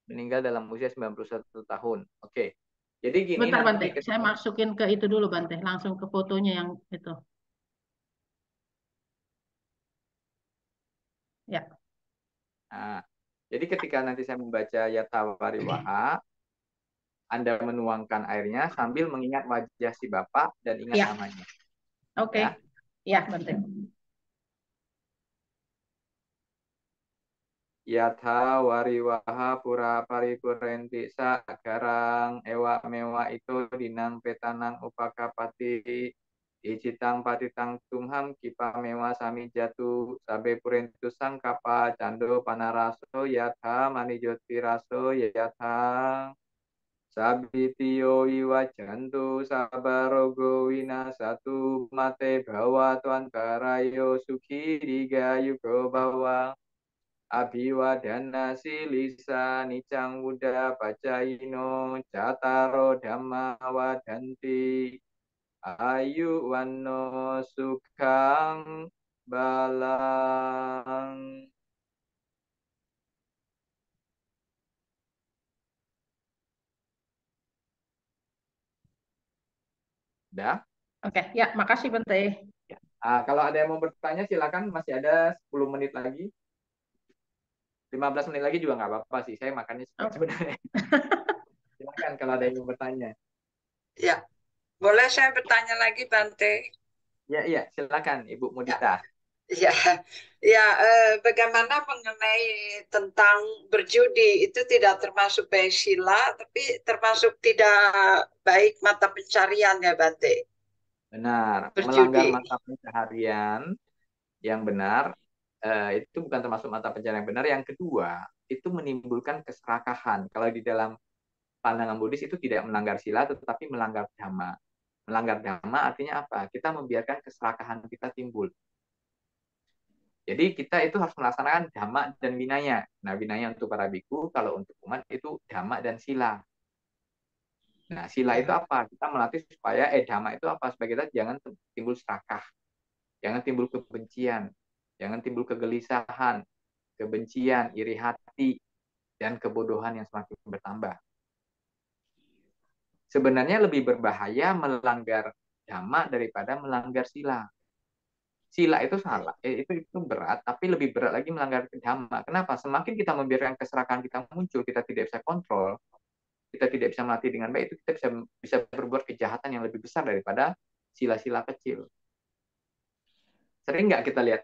Meninggal dalam usia 91 tahun. Oke. Jadi gini bentar, nanti Bante. Saya ketika masukin ke itu dulu, Bante. Langsung ke fotonya yang itu. Ya, nah, jadi ketika nanti saya membaca Yata Wariwaha, Anda menuangkan airnya sambil mengingat wajah si bapak dan ingat ya, namanya, oke. ya. Ya, Bante. Yatha wariwaha pura paripurenti sagarang ewa mewa itu dinang petanang upakapati icitang patitang tumham kipa mewa sami jatu sabe purentu sangkapa cando panaraso yatha manijoti raso yatha sabitiyo iwa jantu sabarogo wina satu mate bawa tuan karayo suki digayugo bawa Abiwadana silisa nicang wuda pacaino cataro dhamma wadanti ayu wano sukang balang. Dah? Oke, ya, makasih, Bante. Ya. Kalau ada yang mau bertanya silakan, masih ada 10 menit lagi. 15 menit lagi juga nggak apa-apa sih, saya makannya cepet Oh, sebenarnya. Silakan kalau ada yang mau bertanya. Ya, boleh saya bertanya lagi, Bante? Ya, iya, silakan Ibu Ya, Mudita. ya, ya. Bagaimana mengenai tentang berjudi itu tidak termasuk baik sila, tapi termasuk tidak baik mata pencarian ya, Bante. Benar, melanggar Berjudi. mata pencaharian yang benar itu bukan termasuk mata pencaharian yang benar. Yang kedua, itu menimbulkan keserakahan. Kalau di dalam pandangan Buddhis itu tidak melanggar sila, tetapi melanggar dhamma. Melanggar dhamma artinya apa? Kita membiarkan keserakahan kita timbul. Jadi kita itu harus melaksanakan dhamma dan winaya. Nah, winaya untuk para biku, kalau untuk umat itu dhamma dan sila. Nah, sila itu Ya. apa? Kita melatih supaya dhamma itu apa? Supaya kita jangan timbul serakah, jangan timbul kebencian, jangan timbul kegelisahan, kebencian, iri hati, dan kebodohan yang semakin bertambah. Sebenarnya lebih berbahaya melanggar dhamma daripada melanggar sila. Sila itu salah, itu berat, tapi lebih berat lagi melanggar dhamma. Kenapa? Semakin kita membiarkan keserakahan kita muncul, kita tidak bisa kontrol, kita tidak bisa melatih dengan baik, itu kita bisa berbuat kejahatan yang lebih besar daripada sila-sila kecil. Sering nggak kita lihat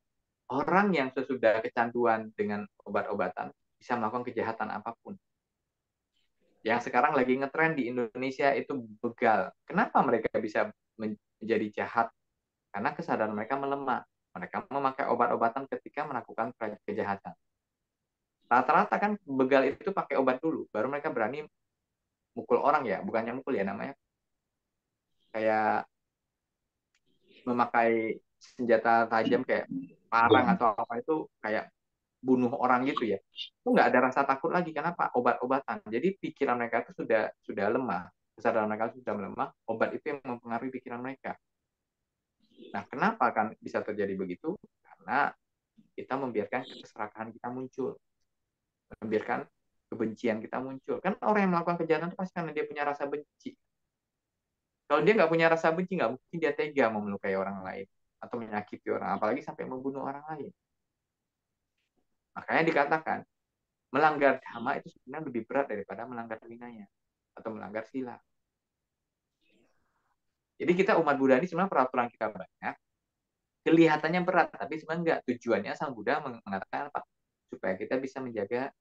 orang yang sesudah kecanduan dengan obat-obatan bisa melakukan kejahatan apapun. Yang sekarang lagi ngetren di Indonesia itu begal. Kenapa mereka bisa menjadi jahat? Karena kesadaran mereka melemah. Mereka memakai obat-obatan ketika melakukan kejahatan. Rata-rata kan begal itu pakai obat dulu, baru mereka berani mukul orang ya, bukannya mukul ya namanya. Kayak memakai senjata tajam kayak parang atau apa itu kayak bunuh orang gitu ya, itu nggak ada rasa takut lagi. Kenapa? Obat-obatan. Jadi pikiran mereka itu sudah lemah, kesadaran mereka sudah melemah. Obat itu yang mempengaruhi pikiran mereka. Nah, kenapa kan bisa terjadi begitu? Karena kita membiarkan keserakahan kita muncul, membiarkan kebencian kita muncul. Kan orang yang melakukan kejahatan itu pasti karena dia punya rasa benci. Kalau dia nggak punya rasa benci, nggak mungkin dia tega mau melukai orang lain atau menyakiti orang, apalagi sampai membunuh orang lain. Makanya dikatakan melanggar dhamma itu sebenarnya lebih berat daripada melanggar winaya atau melanggar sila. Jadi kita umat Buddha ini sebenarnya peraturan kita banyak, kelihatannya berat, tapi sebenarnya enggak. Tujuannya Sang Buddha mengatakan apa? Supaya kita bisa menjaga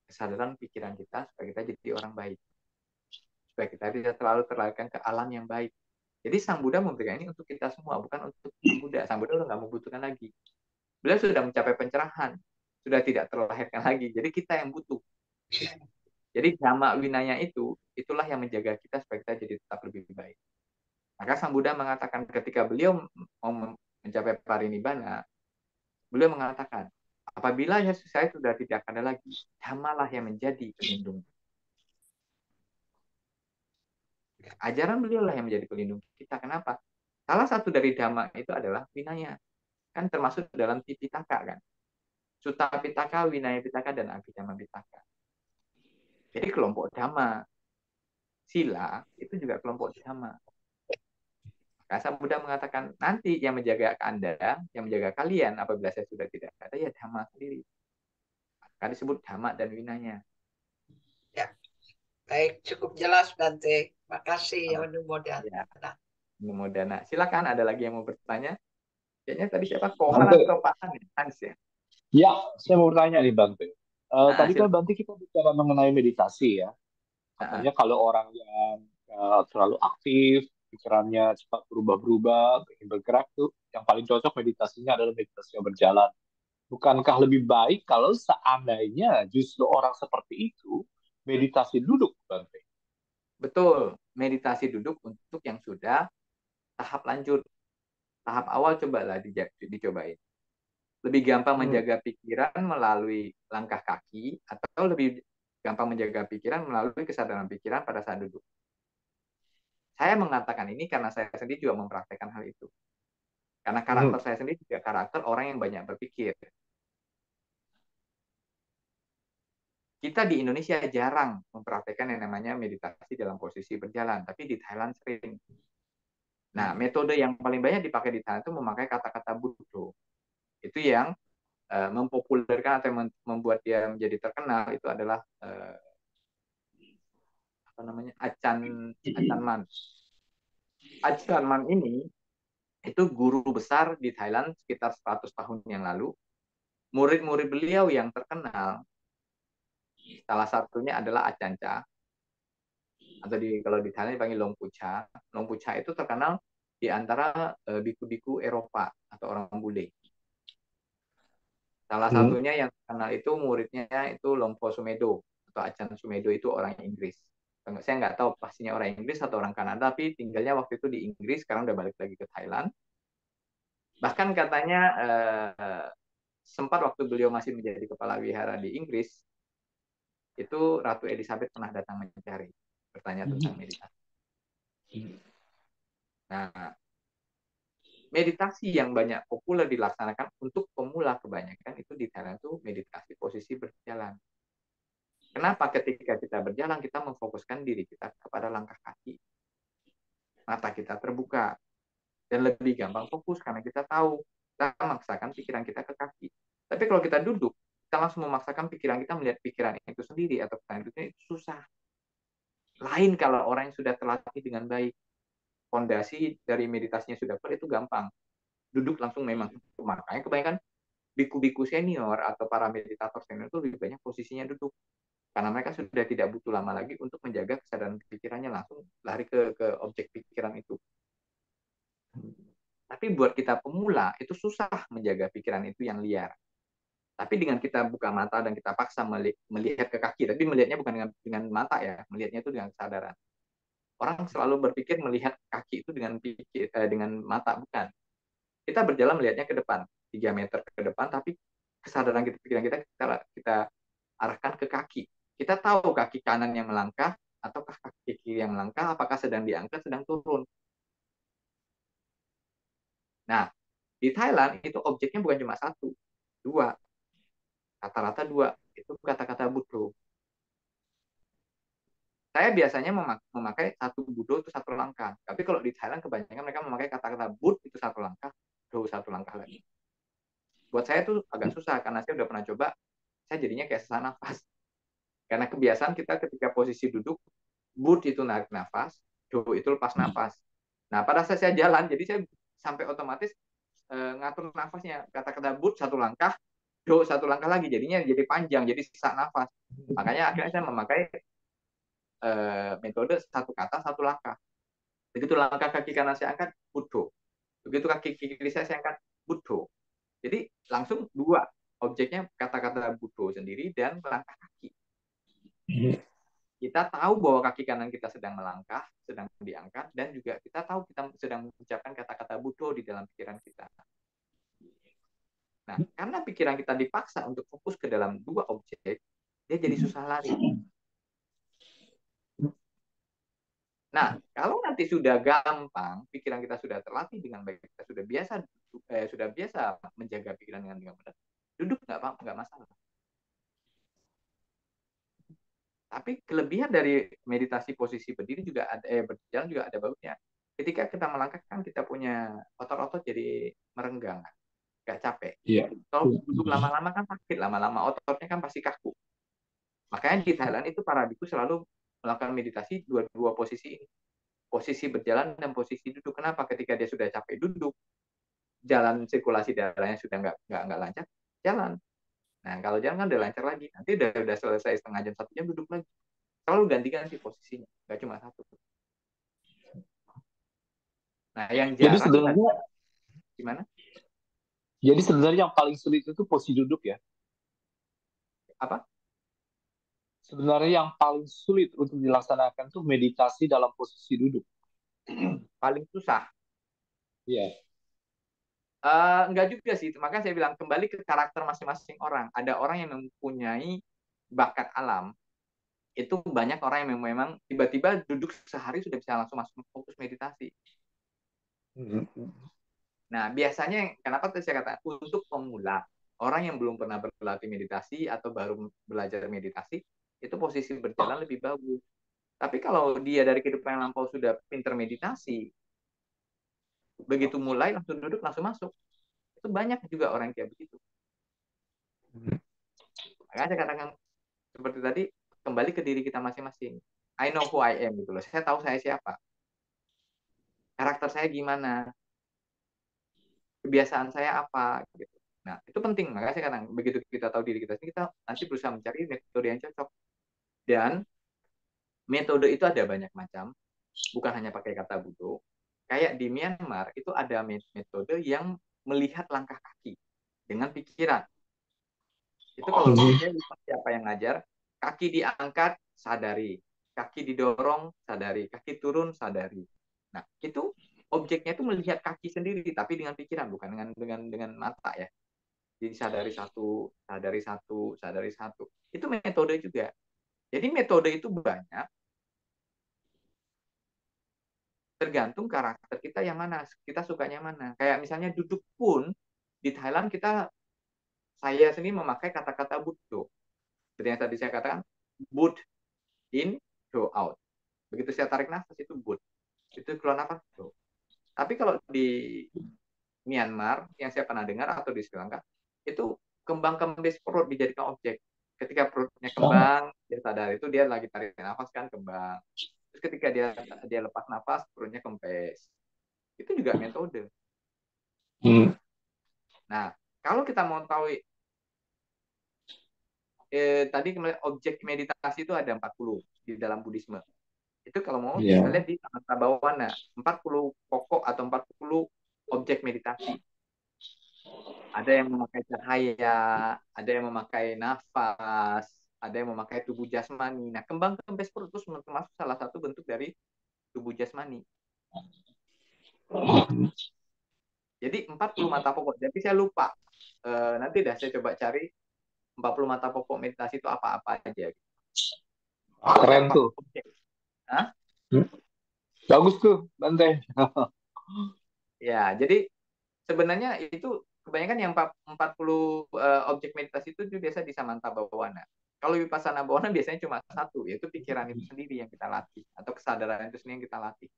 kesadaran pikiran kita, supaya kita jadi orang baik. Supaya kita tidak terlalu terlarikan ke alam yang baik. Jadi Sang Buddha memberikan ini untuk kita semua, bukan untuk Sang Buddha. Sang Buddha udah nggak membutuhkan lagi. Beliau sudah mencapai pencerahan, sudah tidak terlahirkan lagi. Jadi kita yang butuh. Jadi dhamma winaya itulah yang menjaga kita supaya kita jadi tetap lebih baik. Maka Sang Buddha mengatakan ketika beliau mau mencapai parinibbana, beliau mengatakan, apabila saya sudah tidak ada lagi, dhammalah yang menjadi pelindung. Ajaran beliau lah yang menjadi pelindung kita. Kenapa? Salah satu dari dhamma itu adalah winaya. Kan termasuk dalam Tipitaka kan. Sutta Pitaka, Winaya Pitaka, dan Abhidhamma Pitaka. Jadi kelompok dhamma. Sila itu juga kelompok dhamma. Sang Buddha mengatakan, nanti yang menjaga Anda, yang menjaga kalian apabila saya sudah tidak ada, ya dhamma sendiri. Maka disebut dhamma dan winanya. Ya, baik, cukup jelas Bante. Makasih ya Anumodana. Ya, Anumodana. Silakan, ada lagi yang mau bertanya? Kayaknya tadi siapa? Kohan Bante. atau Pak Hans ya? Ya, saya mau bertanya nih Bante. Tadi kan silakan. Bante kita bicara mengenai meditasi ya. Katanya kalau orang yang terlalu aktif, pikirannya cepat berubah-berubah, ingin bergerak tuh, yang paling cocok meditasinya adalah meditasi yang berjalan. Bukankah lebih baik kalau seandainya justru orang seperti itu meditasi duduk, Bante? Betul, meditasi duduk untuk yang sudah tahap lanjut. Tahap awal cobalah dicobain. Lebih gampang menjaga pikiran melalui langkah kaki atau lebih gampang menjaga pikiran melalui kesadaran pikiran pada saat duduk. Saya mengatakan ini karena saya sendiri juga mempraktekkan hal itu. Karena karakter saya sendiri juga karakter orang yang banyak berpikir. Kita di Indonesia jarang mempraktekkan yang namanya meditasi dalam posisi berjalan, tapi di Thailand sering. Nah, metode yang paling banyak dipakai di Thailand itu memakai kata-kata Buddha. Itu yang mempopulerkan atau membuat dia menjadi terkenal itu adalah apa namanya, Achan Man. Achan Man ini itu guru besar di Thailand sekitar 100 tahun yang lalu. Murid-murid beliau yang terkenal salah satunya adalah Achan Cha, atau kalau di Thailand dipanggil Long Pu Cha. Long Pu Cha itu terkenal di antara biku-biku Eropa atau orang bule. Salah satunya yang terkenal itu muridnya itu Lompo Sumedo atau Achan Sumedo, itu orang Inggris. Saya nggak tahu pastinya orang Inggris atau orang Kanada, tapi tinggalnya waktu itu di Inggris, sekarang udah balik lagi ke Thailand. Bahkan katanya sempat waktu beliau masih menjadi kepala wihara di Inggris, itu Ratu Elizabeth pernah datang mencari, bertanya tentang meditasi. Nah, meditasi yang banyak populer dilaksanakan untuk pemula kebanyakan itu di Thailand itu meditasi posisi berjalan. Kenapa? Ketika kita berjalan, kita memfokuskan diri kita kepada langkah kaki. Mata kita terbuka. Dan lebih gampang fokus karena kita tahu. Kita memaksakan pikiran kita ke kaki. Tapi kalau kita duduk, kita langsung memaksakan pikiran kita melihat pikiran itu sendiri atau pikiran itu susah. Lain kalau orang yang sudah terlatih dengan baik. Fondasi dari meditasinya sudah kuat, itu gampang. Duduk langsung memang. Makanya kebanyakan biku-biku senior atau para meditator senior itu lebih banyak posisinya duduk. Karena mereka sudah tidak butuh lama lagi untuk menjaga kesadaran pikirannya, langsung lari ke objek pikiran itu. Tapi buat kita pemula, itu susah menjaga pikiran itu yang liar. Tapi dengan kita buka mata dan kita paksa melihat ke kaki, tapi melihatnya bukan dengan mata ya, melihatnya itu dengan kesadaran. Orang selalu berpikir melihat kaki itu dengan mata, bukan. kita berjalan melihatnya ke depan, 3 meter ke depan, tapi kesadaran kita, pikiran kita arahkan ke kaki. Kita tahu kaki kanan yang melangkah, ataukah kaki kiri yang melangkah, apakah sedang diangkat, sedang turun. Nah, di Thailand itu objeknya bukan cuma satu, dua, rata-rata dua, itu kata-kata Buddha. Saya biasanya memakai satu Buddha itu satu langkah, tapi kalau di Thailand kebanyakan mereka memakai kata-kata Bud itu satu langkah, Do satu langkah lagi. Buat saya itu agak susah, karena saya udah pernah coba, saya jadinya kayak sesak nafas. Karena kebiasaan kita ketika posisi duduk, Bud itu narik nafas, Do itu lepas nafas. Nah, pada saat saya jalan, jadi saya sampai otomatis ngatur nafasnya. Kata-kata Bud satu langkah, Do satu langkah lagi, jadinya jadi panjang, jadi sesak nafas. Makanya akhirnya saya memakai metode satu kata, satu langkah. Begitu langkah kaki kanan saya angkat, Buddha. Begitu kaki kiri saya angkat, Buddha. Jadi langsung dua, objeknya kata-kata Buddha sendiri dan langkah kaki. Kita tahu bahwa kaki kanan kita sedang melangkah, sedang diangkat, dan juga kita tahu kita sedang mengucapkan kata-kata Buddha di dalam pikiran kita. Nah, karena pikiran kita dipaksa untuk fokus ke dalam dua objek, dia jadi susah lari. Nah, kalau nanti sudah gampang, pikiran kita sudah terlatih dengan baik, kita sudah biasa menjaga pikiran dengan benar, duduk nggak masalah. Tapi kelebihan dari meditasi posisi berdiri juga ada, berjalan juga ada bagusnya. Ketika kita melangkah kan kita punya otot-otot jadi merenggang, nggak capek. Iya. Kalau duduk lama-lama kan sakit, lama-lama ototnya kan pasti kaku. Makanya di Thailand itu para biku selalu melakukan meditasi dua posisi ini. Posisi berjalan dan posisi duduk. Kenapa? Ketika dia sudah capek duduk, jalan sirkulasi darahnya sudah nggak lancar, jalan. Nah, kalau jalan kan udah lancar lagi. Nanti udah selesai setengah jam, 1 jam duduk lagi. Selalu ganti-ganti posisinya, nggak cuma satu. Nah, yang Jadi jarang sebenarnya gimana? Jadi sebenarnya yang paling sulit itu posisi duduk ya. Apa? Sebenarnya yang paling sulit untuk dilaksanakan itu meditasi dalam posisi duduk. Paling susah. Iya. Enggak juga sih, makanya saya bilang kembali ke karakter masing-masing orang. Ada orang yang mempunyai bakat alam, itu banyak orang yang memang tiba-tiba duduk sehari sudah bisa langsung masuk fokus meditasi. Nah, biasanya kenapa tadi saya katakan untuk pemula, orang yang belum pernah berlatih meditasi atau baru belajar meditasi, itu posisi berjalan lebih bagus. Tapi kalau dia dari kehidupan yang lampau sudah pinter meditasi, begitu mulai langsung duduk langsung masuk. Itu banyak juga orang kayak begitu. Makanya saya katakan seperti tadi, kembali ke diri kita masing-masing. I know who I am gitu loh. Saya tahu saya siapa. Karakter saya gimana. Kebiasaan saya apa gitu. Nah, itu penting. Makanya saya katakan begitu kita tahu diri kita sendiri, kita nanti berusaha mencari metode yang cocok. Dan metode itu ada banyak macam. Bukan hanya pakai kata Buddha. Kayak di Myanmar itu ada metode yang melihat langkah kaki dengan pikiran. Itu kalau saya lupa siapa yang ngajar, kaki diangkat sadari, kaki didorong sadari, kaki turun sadari. Nah, itu objeknya itu melihat kaki sendiri tapi dengan pikiran, bukan dengan mata ya. Jadi sadari satu, sadari satu, sadari satu. Itu metode juga. Jadi metode itu banyak, tergantung karakter kita yang mana, kita sukanya mana. Kayak misalnya duduk pun di Thailand saya sendiri memakai kata-kata Buddha. Seperti yang tadi saya katakan, Bud in, do out. Begitu saya tarik nafas itu Bud. Itu keluar nafas do. Tapi kalau di Myanmar yang saya pernah dengar atau di Sri Lanka itu kembang kempis perut dijadikan objek. Ketika perutnya kembang, dia sadar itu dia lagi tarik nafas kan kembang. Terus ketika dia lepas nafas, perutnya kempes. Itu juga metode. Nah, kalau kita mau tahu tadi objek meditasi itu ada 40 di dalam Buddhisme. Itu kalau mau kita lihat di Tabawana, 40 pokok atau 40 objek meditasi. Ada yang memakai cahaya, ada yang memakai nafas, ada yang memakai tubuh jasmani. Nah, kembang kempes perut itu termasuk salah satu bentuk dari tubuh jasmani. Jadi 40 mata pokok. Jadi saya lupa. Nanti dah saya coba cari 40 mata pokok meditasi itu apa-apa aja. Kalau Keren saya tuh. Hah? Bagus tuh, Bante. Ya, jadi sebenarnya itu kebanyakan yang 40 objek meditasi itu juga biasa di Samanta Bawana. Kalau Vipassana Bawana biasanya cuma satu, yaitu pikiran itu sendiri yang kita latih, atau kesadaran itu sendiri yang kita latih.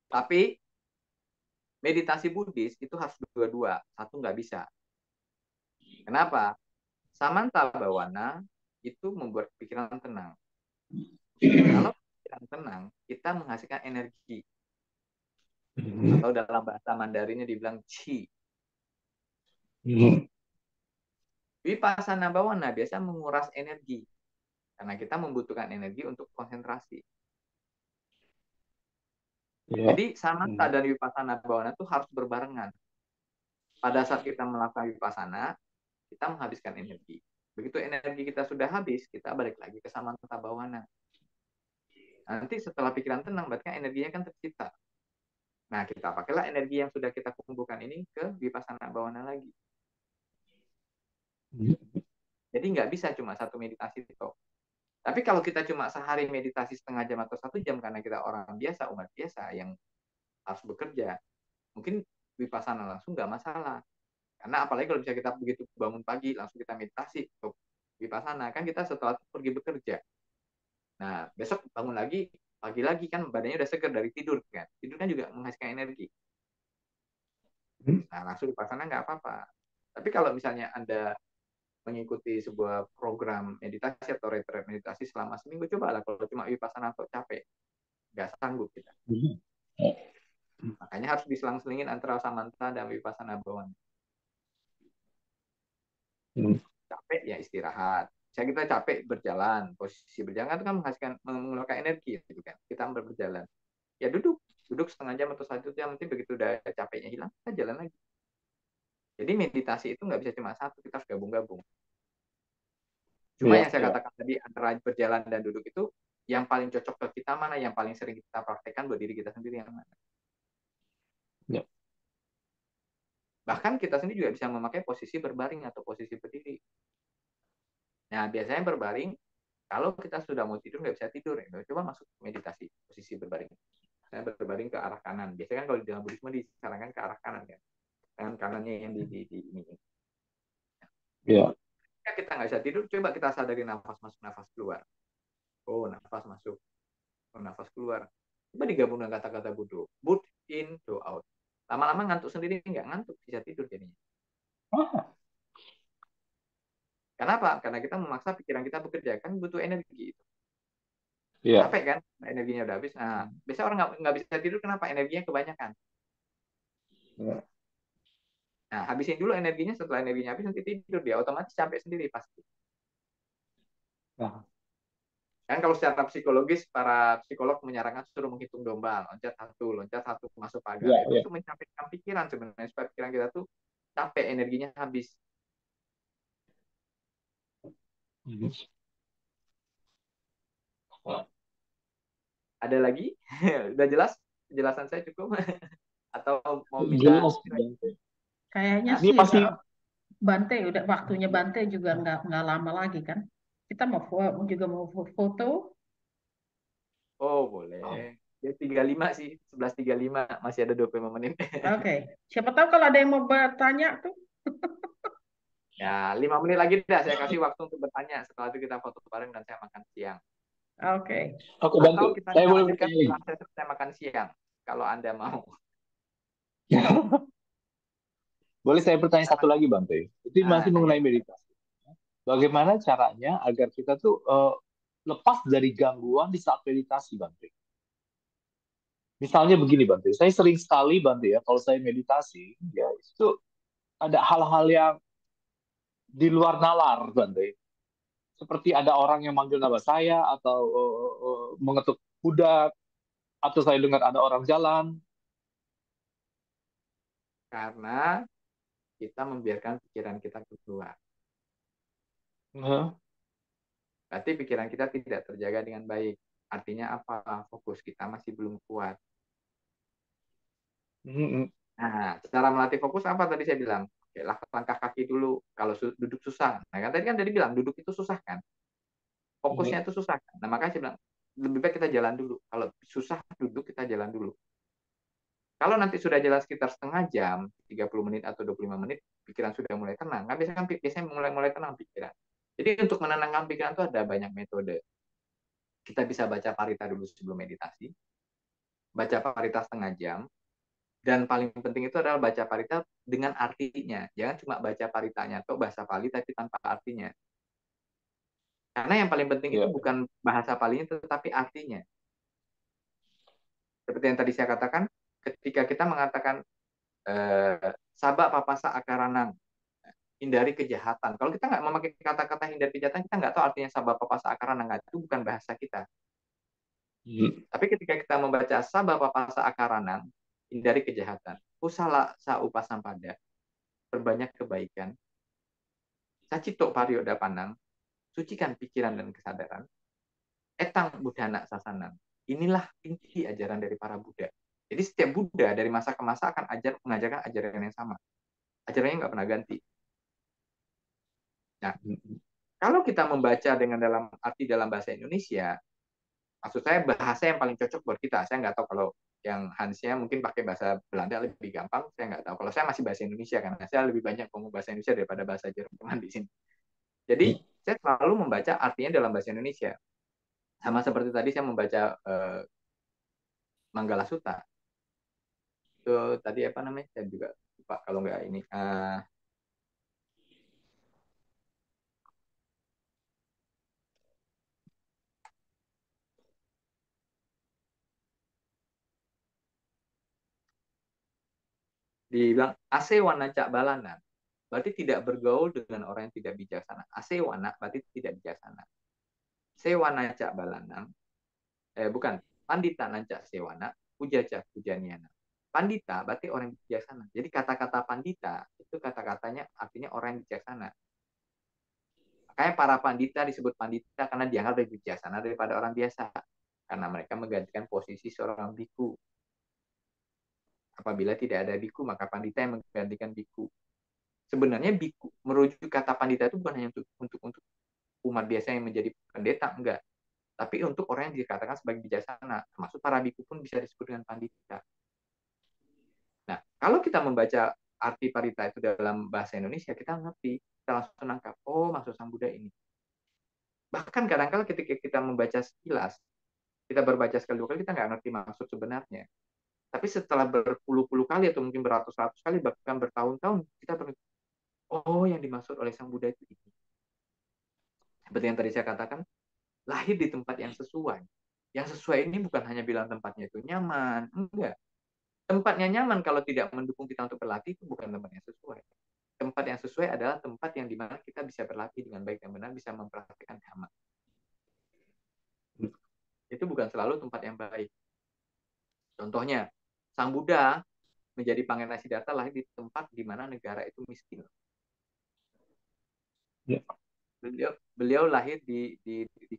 Tapi meditasi Buddhis itu harus dua-dua, satu nggak bisa. Kenapa? Samanta Bawana itu membuat pikiran tenang. Kalau pikiran tenang, kita menghasilkan energi. Atau dalam bahasa Mandarinnya dibilang chi. Vipassana Bawana biasa menguras energi. Karena kita membutuhkan energi untuk konsentrasi. Jadi Samanta dan Vipassana Bawana itu harus berbarengan. Pada saat kita melakukan Vipassana, kita menghabiskan energi. Begitu energi kita sudah habis, kita balik lagi ke Samanta Bawana. Nanti setelah pikiran tenang, berarti kan energinya kan tercipta. Nah, kita pakailah energi yang sudah kita kumpulkan ini ke Vipassana Bawana lagi. Jadi nggak bisa cuma satu meditasi itu. Tapi kalau kita cuma sehari meditasi setengah jam atau 1 jam karena kita orang biasa, umat biasa yang harus bekerja, mungkin Vipassana langsung nggak masalah. Karena apalagi kalau bisa kita begitu bangun pagi langsung kita meditasi untuk Vipassana, kan kita setelah itu pergi bekerja. Nah, besok bangun lagi, pagi lagi kan badannya udah segar dari tidur kan. Tidur kan juga menghasilkan energi. Nah, langsung Vipassana nggak apa-apa. Tapi kalau misalnya Anda mengikuti sebuah program meditasi atau retreat meditasi selama seminggu, cobalah kalau cuma Vipassana atau capek, nggak sanggup kita. Makanya harus diselang-selingin antara Samanta dan Vipassana Bawana. Capek ya istirahat. Saya kita capek berjalan, posisi berjalan itu kan menghasilkan mengeluarkan energi gitu kan. Kita berjalan. Ya duduk setengah jam atau 1 jam, nanti begitu udah capeknya hilang, kita jalan lagi. Jadi meditasi itu nggak bisa cuma satu, kita harus gabung-gabung. Cuma yang saya katakan tadi antara berjalan dan duduk itu yang paling cocok ke kita mana, yang paling sering kita praktekkan buat diri kita sendiri yang mana. Bahkan kita sendiri juga bisa memakai posisi berbaring atau posisi berdiri. Nah, biasanya berbaring, kalau kita sudah mau tidur nggak bisa tidur, ya, coba masuk meditasi posisi berbaring. Saya berbaring ke arah kanan. Biasanya kan kalau di dalam Buddhisme disarankan ke arah kanan kan, tangan kanannya yang di ini. Ya. Kita nggak bisa tidur, coba kita sadari nafas masuk, nafas keluar. Oh, nafas masuk, oh, nafas keluar. Coba digabung dengan kata-kata Buddha. Breathe in, go out. Lama-lama ngantuk sendiri, nggak ngantuk, bisa tidur jadinya. Kenapa? Karena kita memaksa pikiran kita bekerja, kan butuh energi itu. Capek kan, energinya udah habis. Nah, biasanya orang nggak bisa tidur, kenapa? Energinya kebanyakan. Nah, habisin dulu energinya, setelah energinya habis nanti tidur, dia otomatis capek sendiri pasti. Kan kalau secara psikologis, para psikolog menyarankan suruh menghitung domba, loncat satu masuk pagar. Itu untuk mencapaikan pikiran sebenarnya, supaya pikiran kita tuh capek, energinya habis. Ada lagi? Udah jelas? Penjelasan saya cukup? Atau mau minta? Kayaknya sih Bante, udah waktunya Bante juga nggak lama lagi kan? Kita juga mau foto. Oh boleh. Ya 35 sih, 11.35 masih ada 25 menit. Oke. Siapa tahu kalau ada yang mau bertanya tuh. Ya 5 menit lagi dah saya kasih waktu untuk bertanya. Setelah itu kita foto bareng dan saya makan siang. Oke. Aku bantu. Atau kita Saya boleh lanjutkan bertanya. setelah saya makan siang, kalau Anda mau. Boleh saya bertanya satu lagi, Bante? Itu masih mengenai meditasi. Bagaimana caranya agar kita tuh lepas dari gangguan di saat meditasi, Bante? Misalnya begini, Bante. Saya sering sekali, Bante, ya, kalau saya meditasi, ya itu ada hal-hal yang di luar nalar, Bante. Seperti ada orang yang manggil nama saya, atau mengetuk kuda, atau saya dengar ada orang jalan. Karena kita membiarkan pikiran kita keluar. Berarti pikiran kita tidak terjaga dengan baik. Artinya apa? Fokus kita masih belum kuat. Hmm. Nah, cara melatih fokus apa tadi saya bilang? Oke, langkah kaki dulu. Kalau duduk susah. Nah, kan tadi bilang duduk itu susah kan? Fokusnya itu susah kan? Nah, makanya saya bilang lebih baik kita jalan dulu. Kalau susah duduk, kita jalan dulu. Kalau nanti sudah jalan sekitar setengah jam, 30 menit atau 25 menit, pikiran sudah mulai tenang. Kan biasanya mulai tenang pikiran. Jadi untuk menenangkan pikiran itu ada banyak metode. Kita bisa baca parita dulu sebelum meditasi. Baca parita setengah jam. Dan paling penting itu adalah baca parita dengan artinya. Jangan cuma baca paritanya atau bahasa Pali tapi tanpa artinya. Karena yang paling penting itu Ya. bukan bahasa Palinya tetapi artinya. Seperti yang tadi saya katakan, ketika kita mengatakan sabak papasa akaranang, hindari kejahatan. Kalau kita nggak memakai kata-kata hindari kejahatan, kita nggak tahu artinya sabak papasa akaranang. Itu bukan bahasa kita. Tapi ketika kita membaca sabak papasa akaranang, hindari kejahatan. Kusala sa upasampada, perbanyak kebaikan. Sacito parioda panang, sucikan pikiran dan kesadaran. Etang budhana sasanang. Inilah inti ajaran dari para Buddha. Jadi setiap Buddha dari masa ke masa akan mengajarkan ajaran yang sama. Ajarannya nggak pernah ganti. Nah, kalau kita membaca dengan dalam bahasa Indonesia, maksud saya bahasa yang paling cocok buat kita. Saya nggak tahu kalau yang Hansnya mungkin pakai bahasa Belanda lebih gampang. Saya nggak tahu. Kalau saya masih bahasa Indonesia karena saya lebih banyak ngomong bahasa Indonesia daripada bahasa Jerman di sini. Jadi saya selalu membaca artinya dalam bahasa Indonesia. Sama seperti tadi saya membaca Manggala Sutta. Itu tadi apa namanya? Saya juga lupa kalau nggak ini. Dibilang asewana cak balana, berarti tidak bergaul dengan orang yang tidak bijaksana. Asewana berarti tidak bijaksana. Sewana cak balana, bukan. Pandita nancak sewana, pujaca pujaniana. Pandita berarti orang yang bijaksana. Jadi kata-kata pandita itu kata-katanya artinya orang yang bijaksana. Makanya para pandita disebut pandita karena dianggap lebih bijaksana daripada orang biasa. Karena mereka menggantikan posisi seorang biku. Apabila tidak ada biku, maka pandita yang menggantikan biku. Sebenarnya biku, merujuk kata pandita itu bukan hanya untuk umat biasa yang menjadi pendeta, enggak. Tapi untuk orang yang dikatakan sebagai bijaksana, termasuk para biku pun bisa disebut dengan pandita. Nah, kalau kita membaca arti parita itu dalam bahasa Indonesia, kita ngerti, kita langsung nangkap, oh maksud Sang Buddha ini. Bahkan kadang-kadang ketika kita membaca sekilas, kita berbaca sekali dua kali, kita nggak ngerti maksud sebenarnya. Tapi setelah berpuluh-puluh kali atau mungkin beratus-ratus kali, bahkan bertahun-tahun, kita oh yang dimaksud oleh Sang Buddha itu ini. Seperti yang tadi saya katakan, lahir di tempat yang sesuai. Yang sesuai ini bukan hanya bilang tempatnya itu nyaman, enggak. Tempatnya nyaman kalau tidak mendukung kita untuk berlatih itu bukan tempat yang sesuai. Tempat yang sesuai adalah tempat yang dimana kita bisa berlatih dengan baik dan benar, bisa mempraktikkan dhamma. Itu bukan selalu tempat yang baik. Contohnya, Sang Buddha menjadi Pangeran Siddhartha lahir di tempat di mana negara itu miskin. Ya. Beliau lahir di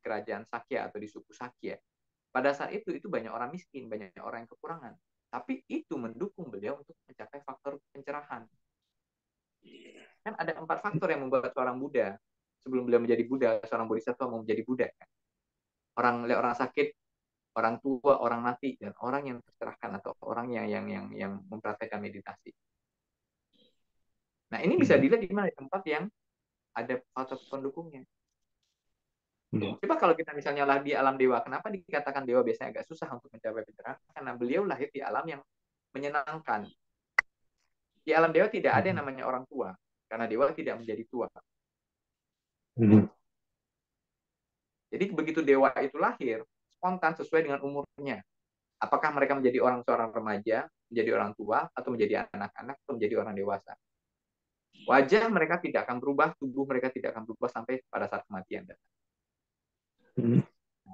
kerajaan Sakya atau di suku Sakya. Pada saat itu banyak orang miskin, banyak orang yang kekurangan. Tapi itu mendukung beliau untuk mencapai faktor pencerahan. Kan ada 4 faktor yang membuat seorang Buddha, sebelum beliau menjadi Buddha, seorang Bodhisattva mau menjadi Buddha. Orang sakit, orang tua, orang mati, dan orang yang tercerahkan atau orang yang mempraktekkan meditasi. Nah, ini bisa dilihat di mana tempat yang ada faktor pendukungnya. Coba kalau kita misalnya lahir di alam dewa, kenapa dikatakan dewa biasanya agak susah untuk mencapai pencerahan? Karena beliau lahir di alam yang menyenangkan. Di alam dewa tidak ada yang namanya orang tua, karena dewa tidak menjadi tua. Jadi begitu dewa itu lahir, spontan sesuai dengan umurnya. Apakah mereka menjadi seorang remaja, menjadi orang tua, atau menjadi anak-anak, atau menjadi orang dewasa. Wajah mereka tidak akan berubah, tubuh mereka tidak akan berubah sampai pada saat kematian datang.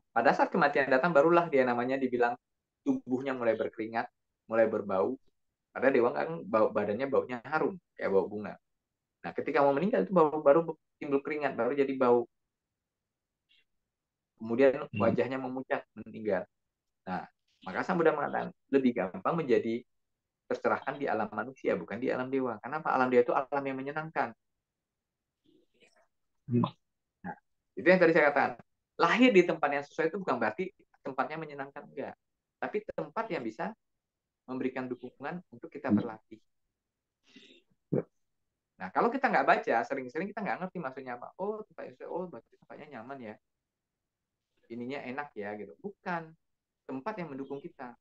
Pada saat kematian datang, barulah dia namanya dibilang tubuhnya mulai berkeringat, mulai berbau. Karena dewa kan badannya baunya harum, kayak bau bunga. Nah, ketika mau meninggal itu baru timbul keringat, baru jadi bau. kemudian wajahnya memucat, meninggal. Nah, maka Sang Buddha mengatakan lebih gampang menjadi tercerahkan di alam manusia, bukan di alam dewa. Karena alam dewa itu alam yang menyenangkan. Nah, itu yang tadi saya katakan. Lahir di tempat yang sesuai itu bukan berarti tempatnya menyenangkan, enggak. Tapi tempat yang bisa memberikan dukungan untuk kita berlatih. Nah, kalau kita nggak baca, sering-sering kita nggak ngerti maksudnya apa. Oh, berarti tempatnya nyaman ya. Ininya enak ya, gitu. Bukan. Tempat yang mendukung kita.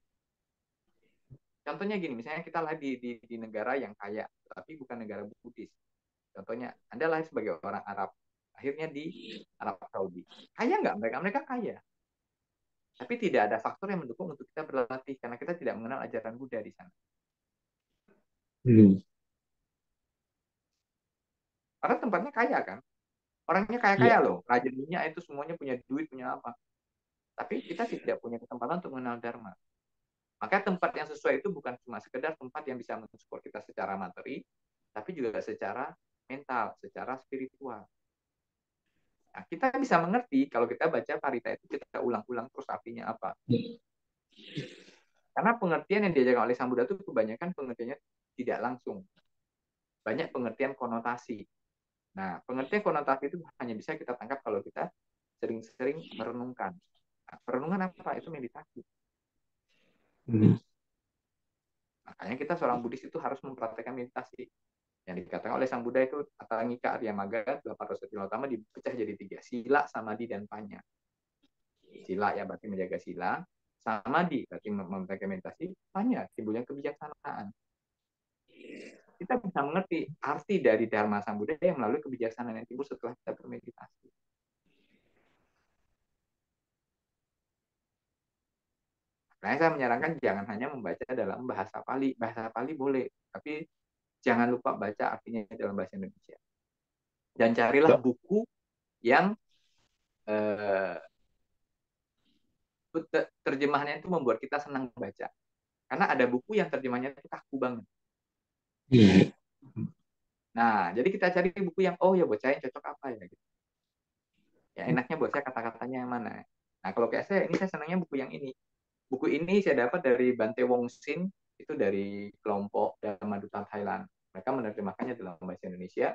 Contohnya gini, misalnya kita lahir di negara yang kaya, tapi bukan negara Buddhis. Contohnya, Anda lahir sebagai orang Arab, akhirnya di Arab Saudi. Kaya nggak mereka? Mereka kaya. Tapi tidak ada faktor yang mendukung untuk kita berlatih, karena kita tidak mengenal ajaran Buddha di sana. Karena tempatnya kaya kan? Orangnya kaya-kaya loh. Raja dunia itu semuanya punya duit, punya apa. Tapi kita tidak punya kesempatan untuk mengenal Dharma. Maka tempat yang sesuai itu bukan cuma sekedar tempat yang bisa mensupport kita secara materi, tapi juga secara mental, secara spiritual. Nah, kita bisa mengerti kalau kita baca Parita itu, kita ulang-ulang terus artinya apa. Karena pengertian yang diajarkan oleh Sang Buddha itu kebanyakan pengertiannya tidak langsung. Banyak pengertian konotasi. Nah, pengertian konotasi itu hanya bisa kita tangkap kalau kita sering-sering merenungkan. Nah, perenungan apa? Itu meditasi. Makanya kita seorang Buddhis itu harus mempraktekkan meditasi. Yang dikatakan oleh Sang Buddha itu Atangika Arya Magga, 8 sila utama dipecah jadi 3. Sila, samadhi, dan panya. Sila ya berarti menjaga sila. Samadhi berarti mempraktekkan meditasi. Panya, timbulnya kebijaksanaan. Kita bisa mengerti arti dari Dharma Sang Buddha yang melalui kebijaksanaan yang timbul setelah kita bermeditasi. Makanya saya menyarankan jangan hanya membaca dalam bahasa Pali. Bahasa Pali boleh, tapi jangan lupa baca artinya dalam bahasa Indonesia. Dan carilah buku yang terjemahannya itu membuat kita senang baca. Karena ada buku yang terjemahannya itu kaku banget. Nah, jadi kita cari buku yang, oh ya buat saya cocok apa ya. Gitu. Ya enaknya buat saya kata-katanya yang mana. Nah, kalau kayak saya, ini saya senangnya buku yang ini. Buku ini saya dapat dari Bante Wongsin, itu dari kelompok Dhamma Duta Thailand. Mereka menerjemahkannya dalam bahasa Indonesia.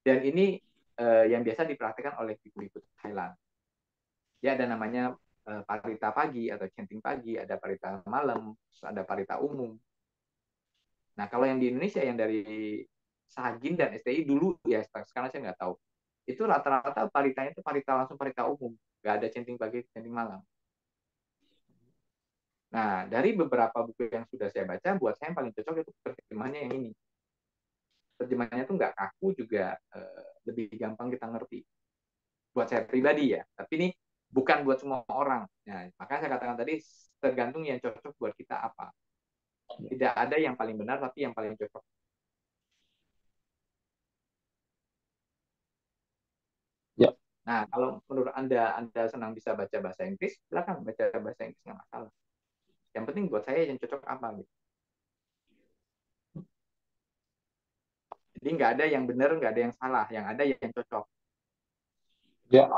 Dan ini yang biasa dipraktikkan oleh biku-biku Thailand. Dia ada namanya parita pagi atau chanting pagi, ada parita malam, ada parita umum. Nah, kalau yang di Indonesia yang dari Sagin dan STI dulu ya, sekarang saya nggak tahu. Itu rata-rata paritanya itu parita langsung parita umum, nggak ada chanting pagi, chanting malam. Nah, dari beberapa buku yang sudah saya baca, buat saya yang paling cocok itu terjemahannya yang ini. Terjemahannya itu nggak kaku, juga lebih gampang kita ngerti. Buat saya pribadi ya, tapi ini bukan buat semua orang. Nah, makanya saya katakan tadi, tergantung yang cocok buat kita apa. Tidak ada yang paling benar, tapi yang paling cocok. Ya. Nah, kalau menurut Anda senang bisa baca bahasa Inggris, silakan baca bahasa Inggris, nggak masalah. Yang penting buat saya yang cocok apa gitu. Jadi nggak ada yang benar, nggak ada yang salah, yang ada yang cocok. Ya.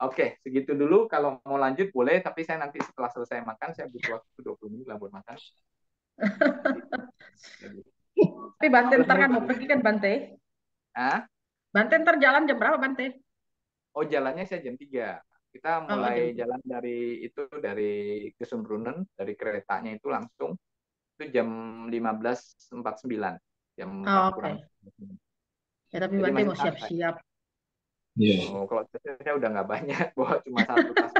Oke, segitu dulu. Kalau mau lanjut boleh, tapi saya nanti setelah selesai makan, saya butuh waktu 20 menit lah buat makan. Tapi Bante ntar kan mau pergi kan Bante? Bante ntar jalan jam berapa Bante? Oh, jalannya saya jam 3. Kita mulai jalan dari Kesembrunen, dari keretanya itu langsung. Itu jam 15.49. Jam 4 kurang. Ya, tapi Bante mau siap-siap. Oh, kalau saya udah nggak banyak, bawa cuma 1 tas.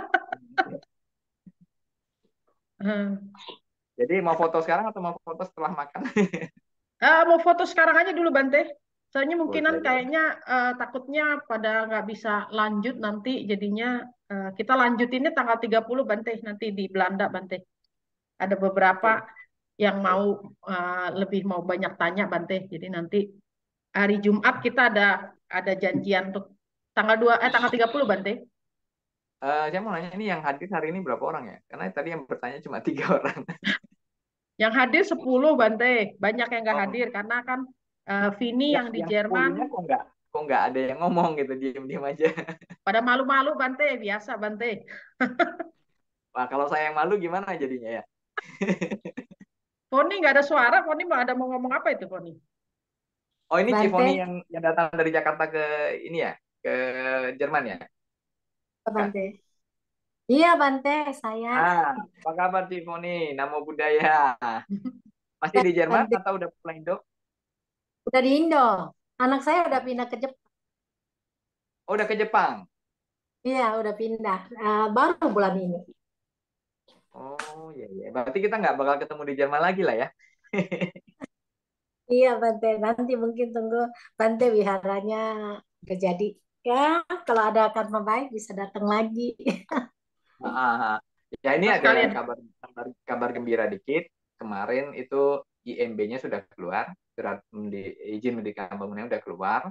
Jadi mau foto sekarang atau mau foto setelah makan? Mau foto sekarang aja dulu Bante. Soalnya mungkinan kayaknya takutnya pada nggak bisa lanjut nanti, jadinya kita lanjutinnya tanggal 30 Bante, nanti di Belanda Bante. Ada beberapa yang mau lebih mau banyak tanya Bante. Jadi nanti hari Jumat kita ada janjian untuk tanggal 30 Bante. Saya mau nanya, ini yang hadir hari ini berapa orang ya? Karena tadi yang bertanya cuma 3 orang. Yang hadir 10 Bante. Banyak yang nggak hadir karena kan Vini yang di Jerman. kok nggak ada yang ngomong gitu, diem-diem aja. Pada malu-malu Bante, biasa Bante. Wah, kalau saya yang malu gimana jadinya ya? Poni nggak ada suara, Poni mau ngomong apa itu Poni? Oh, ini Bante, Cifoni yang datang dari Jakarta ke ini ya, ke Jerman ya, Kak? Bante. Iya, Bante, saya. Apa kabar Cifoni? Namo Buddhaya. Masih Ya, di Jerman Bante, atau udah pulang Indo? udah di Indo. Anak saya udah pindah ke Jepang. Oh, udah ke Jepang. Iya, udah pindah. Baru bulan ini. Oh, iya, iya. Berarti kita nggak bakal ketemu di Jerman lagi lah ya. Iya, Bante. Nanti mungkin tunggu Bante wiharanya kejadi. Ya, kalau ada karma baik bisa datang lagi. Ah, ya ini Terus ada kalian, kabar gembira dikit. Kemarin itu IMB-nya sudah keluar, surat izin mendirikan bangunan udah keluar,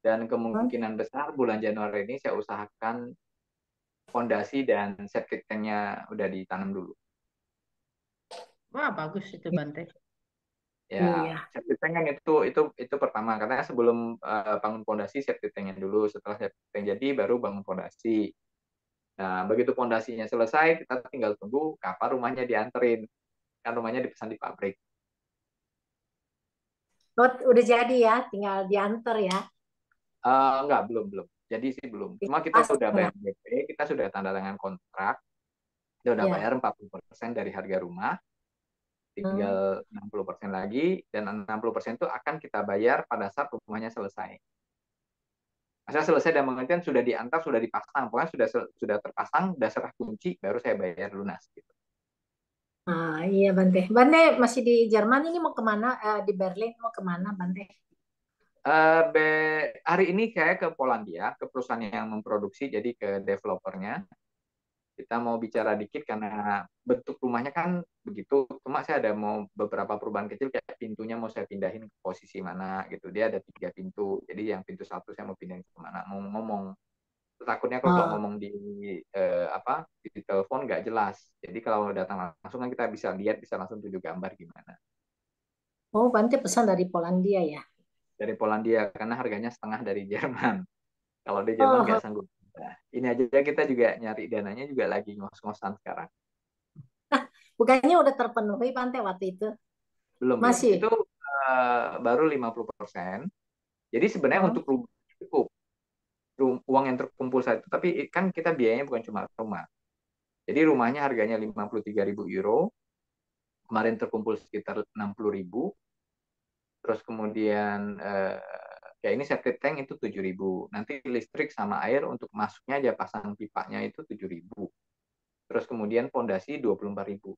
dan kemungkinan besar bulan Januari ini saya usahakan fondasi dan septic tank-nya udah ditanam dulu. wah bagus itu Bante. Ya, Iya. septic tank kan itu pertama, karena sebelum bangun fondasi septic tank-nya dulu, setelah septic tank jadi baru bangun fondasi. Nah, begitu fondasinya selesai, kita tinggal tunggu kapan rumahnya dianterin. Kan rumahnya dipesan di pabrik. Oh, udah jadi ya, tinggal diantar ya. Enggak, belum. Jadi sih belum. Cuma kita Pas, udah bayar DP, kita sudah tanda tangan kontrak, kita udah bayar ya. 40% dari harga rumah, Hmm. tinggal 60% lagi, dan 60% itu akan kita bayar pada saat rumahnya selesai. Maksudnya selesai dan pengertian sudah diantar, sudah dipasang, pokoknya sudah terpasang, sudah serah kunci, baru saya bayar lunas. Gitu. Iya, Bante. Bante masih di Jerman ini mau kemana? Di Berlin mau kemana, Bante? Hari ini saya ke Polandia, ke perusahaan yang memproduksi, jadi ke developernya. Kita mau bicara dikit karena bentuk rumahnya kan begitu. Cuma saya ada mau beberapa perubahan kecil, kayak pintunya mau saya pindahin ke posisi mana gitu. Dia ada 3 pintu. Jadi yang pintu satu saya mau pindahin ke mana. Mau ngomong. Takutnya kalau Oh, ngomong di telepon nggak jelas. Jadi kalau datang langsung kan kita bisa lihat, bisa langsung tunjuk gambar gimana. oh, Bante pesan dari Polandia ya. Dari Polandia karena harganya setengah dari Jerman. Kalau di Jerman nggak Oh, sanggup. Nah, ini aja kita juga nyari dananya juga lagi ngos-ngosan sekarang. bukannya udah terpenuhi Bante waktu itu? Belum. Masih? Itu baru 50%. Jadi sebenarnya Oh, untuk rumah cukup uang yang terkumpul saat itu, tapi kan kita biayanya bukan cuma rumah. Jadi rumahnya harganya 53.000 euro, kemarin terkumpul sekitar 60.000, terus kemudian kayak ini septic tank itu 7.000, nanti listrik sama air untuk masuknya aja pasang pipanya itu 7.000, terus kemudian pondasi 24.000.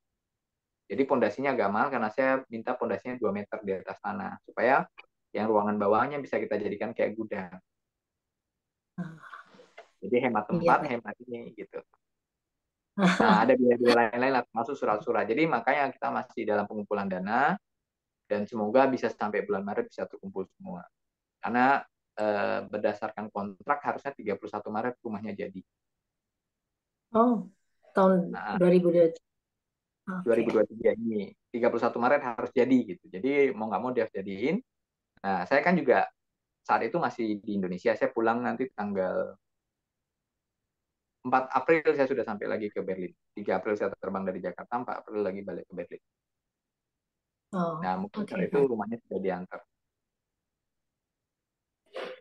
Jadi pondasinya agak mahal karena saya minta pondasinya 2 meter di atas tanah supaya yang ruangan bawahnya bisa kita jadikan kayak gudang. Jadi hemat iya, tempat, Bante. hemat ini gitu. Nah, ada biaya-biaya lain-lain lah, termasuk surat-surat. Jadi makanya kita masih dalam pengumpulan dana dan semoga bisa sampai bulan Maret bisa terkumpul semua. Karena berdasarkan kontrak harusnya 31 Maret rumahnya jadi. Oh, tahun Nah, 2023. Oke. 2023 ini 31 Maret harus jadi gitu. Jadi mau nggak mau dia harus jadiin. Nah, saya kan juga saat itu masih di Indonesia. Saya pulang nanti tanggal 4 April saya sudah sampai lagi ke Berlin. 3 April saya terbang dari Jakarta, 4 April lagi balik ke Berlin. Oh, Nah, mungkin oke, saat itu Bante. rumahnya sudah diantar.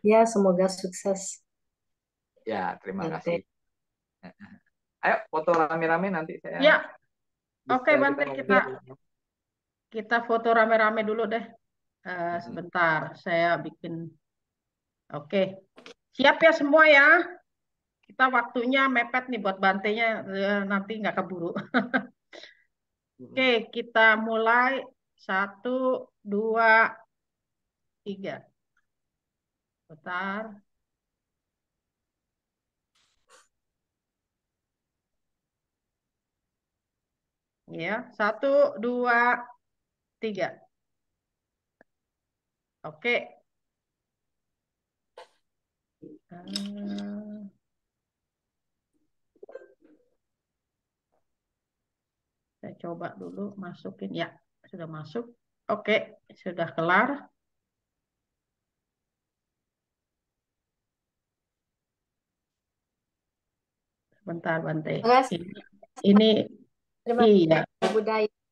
Ya, semoga sukses, Ya, terima Bante. kasih. Ayo foto rame-rame nanti saya Ya, oke bisa kita Bante, kita Ya, ngobrol. kita foto rame-rame dulu deh. Sebentar, saya bikin. Oke, siap ya semua ya. Kita waktunya mepet nih buat Bantenya, nanti nggak keburu. Oke, kita mulai. Satu, dua, tiga. Bentar. Ya, satu, dua, tiga. Oke. Eh, saya coba dulu masukin. Ya, sudah masuk. Oke, sudah kelar. bentar Bante. Terima kasih. Ini Terima iya. kasih budaya.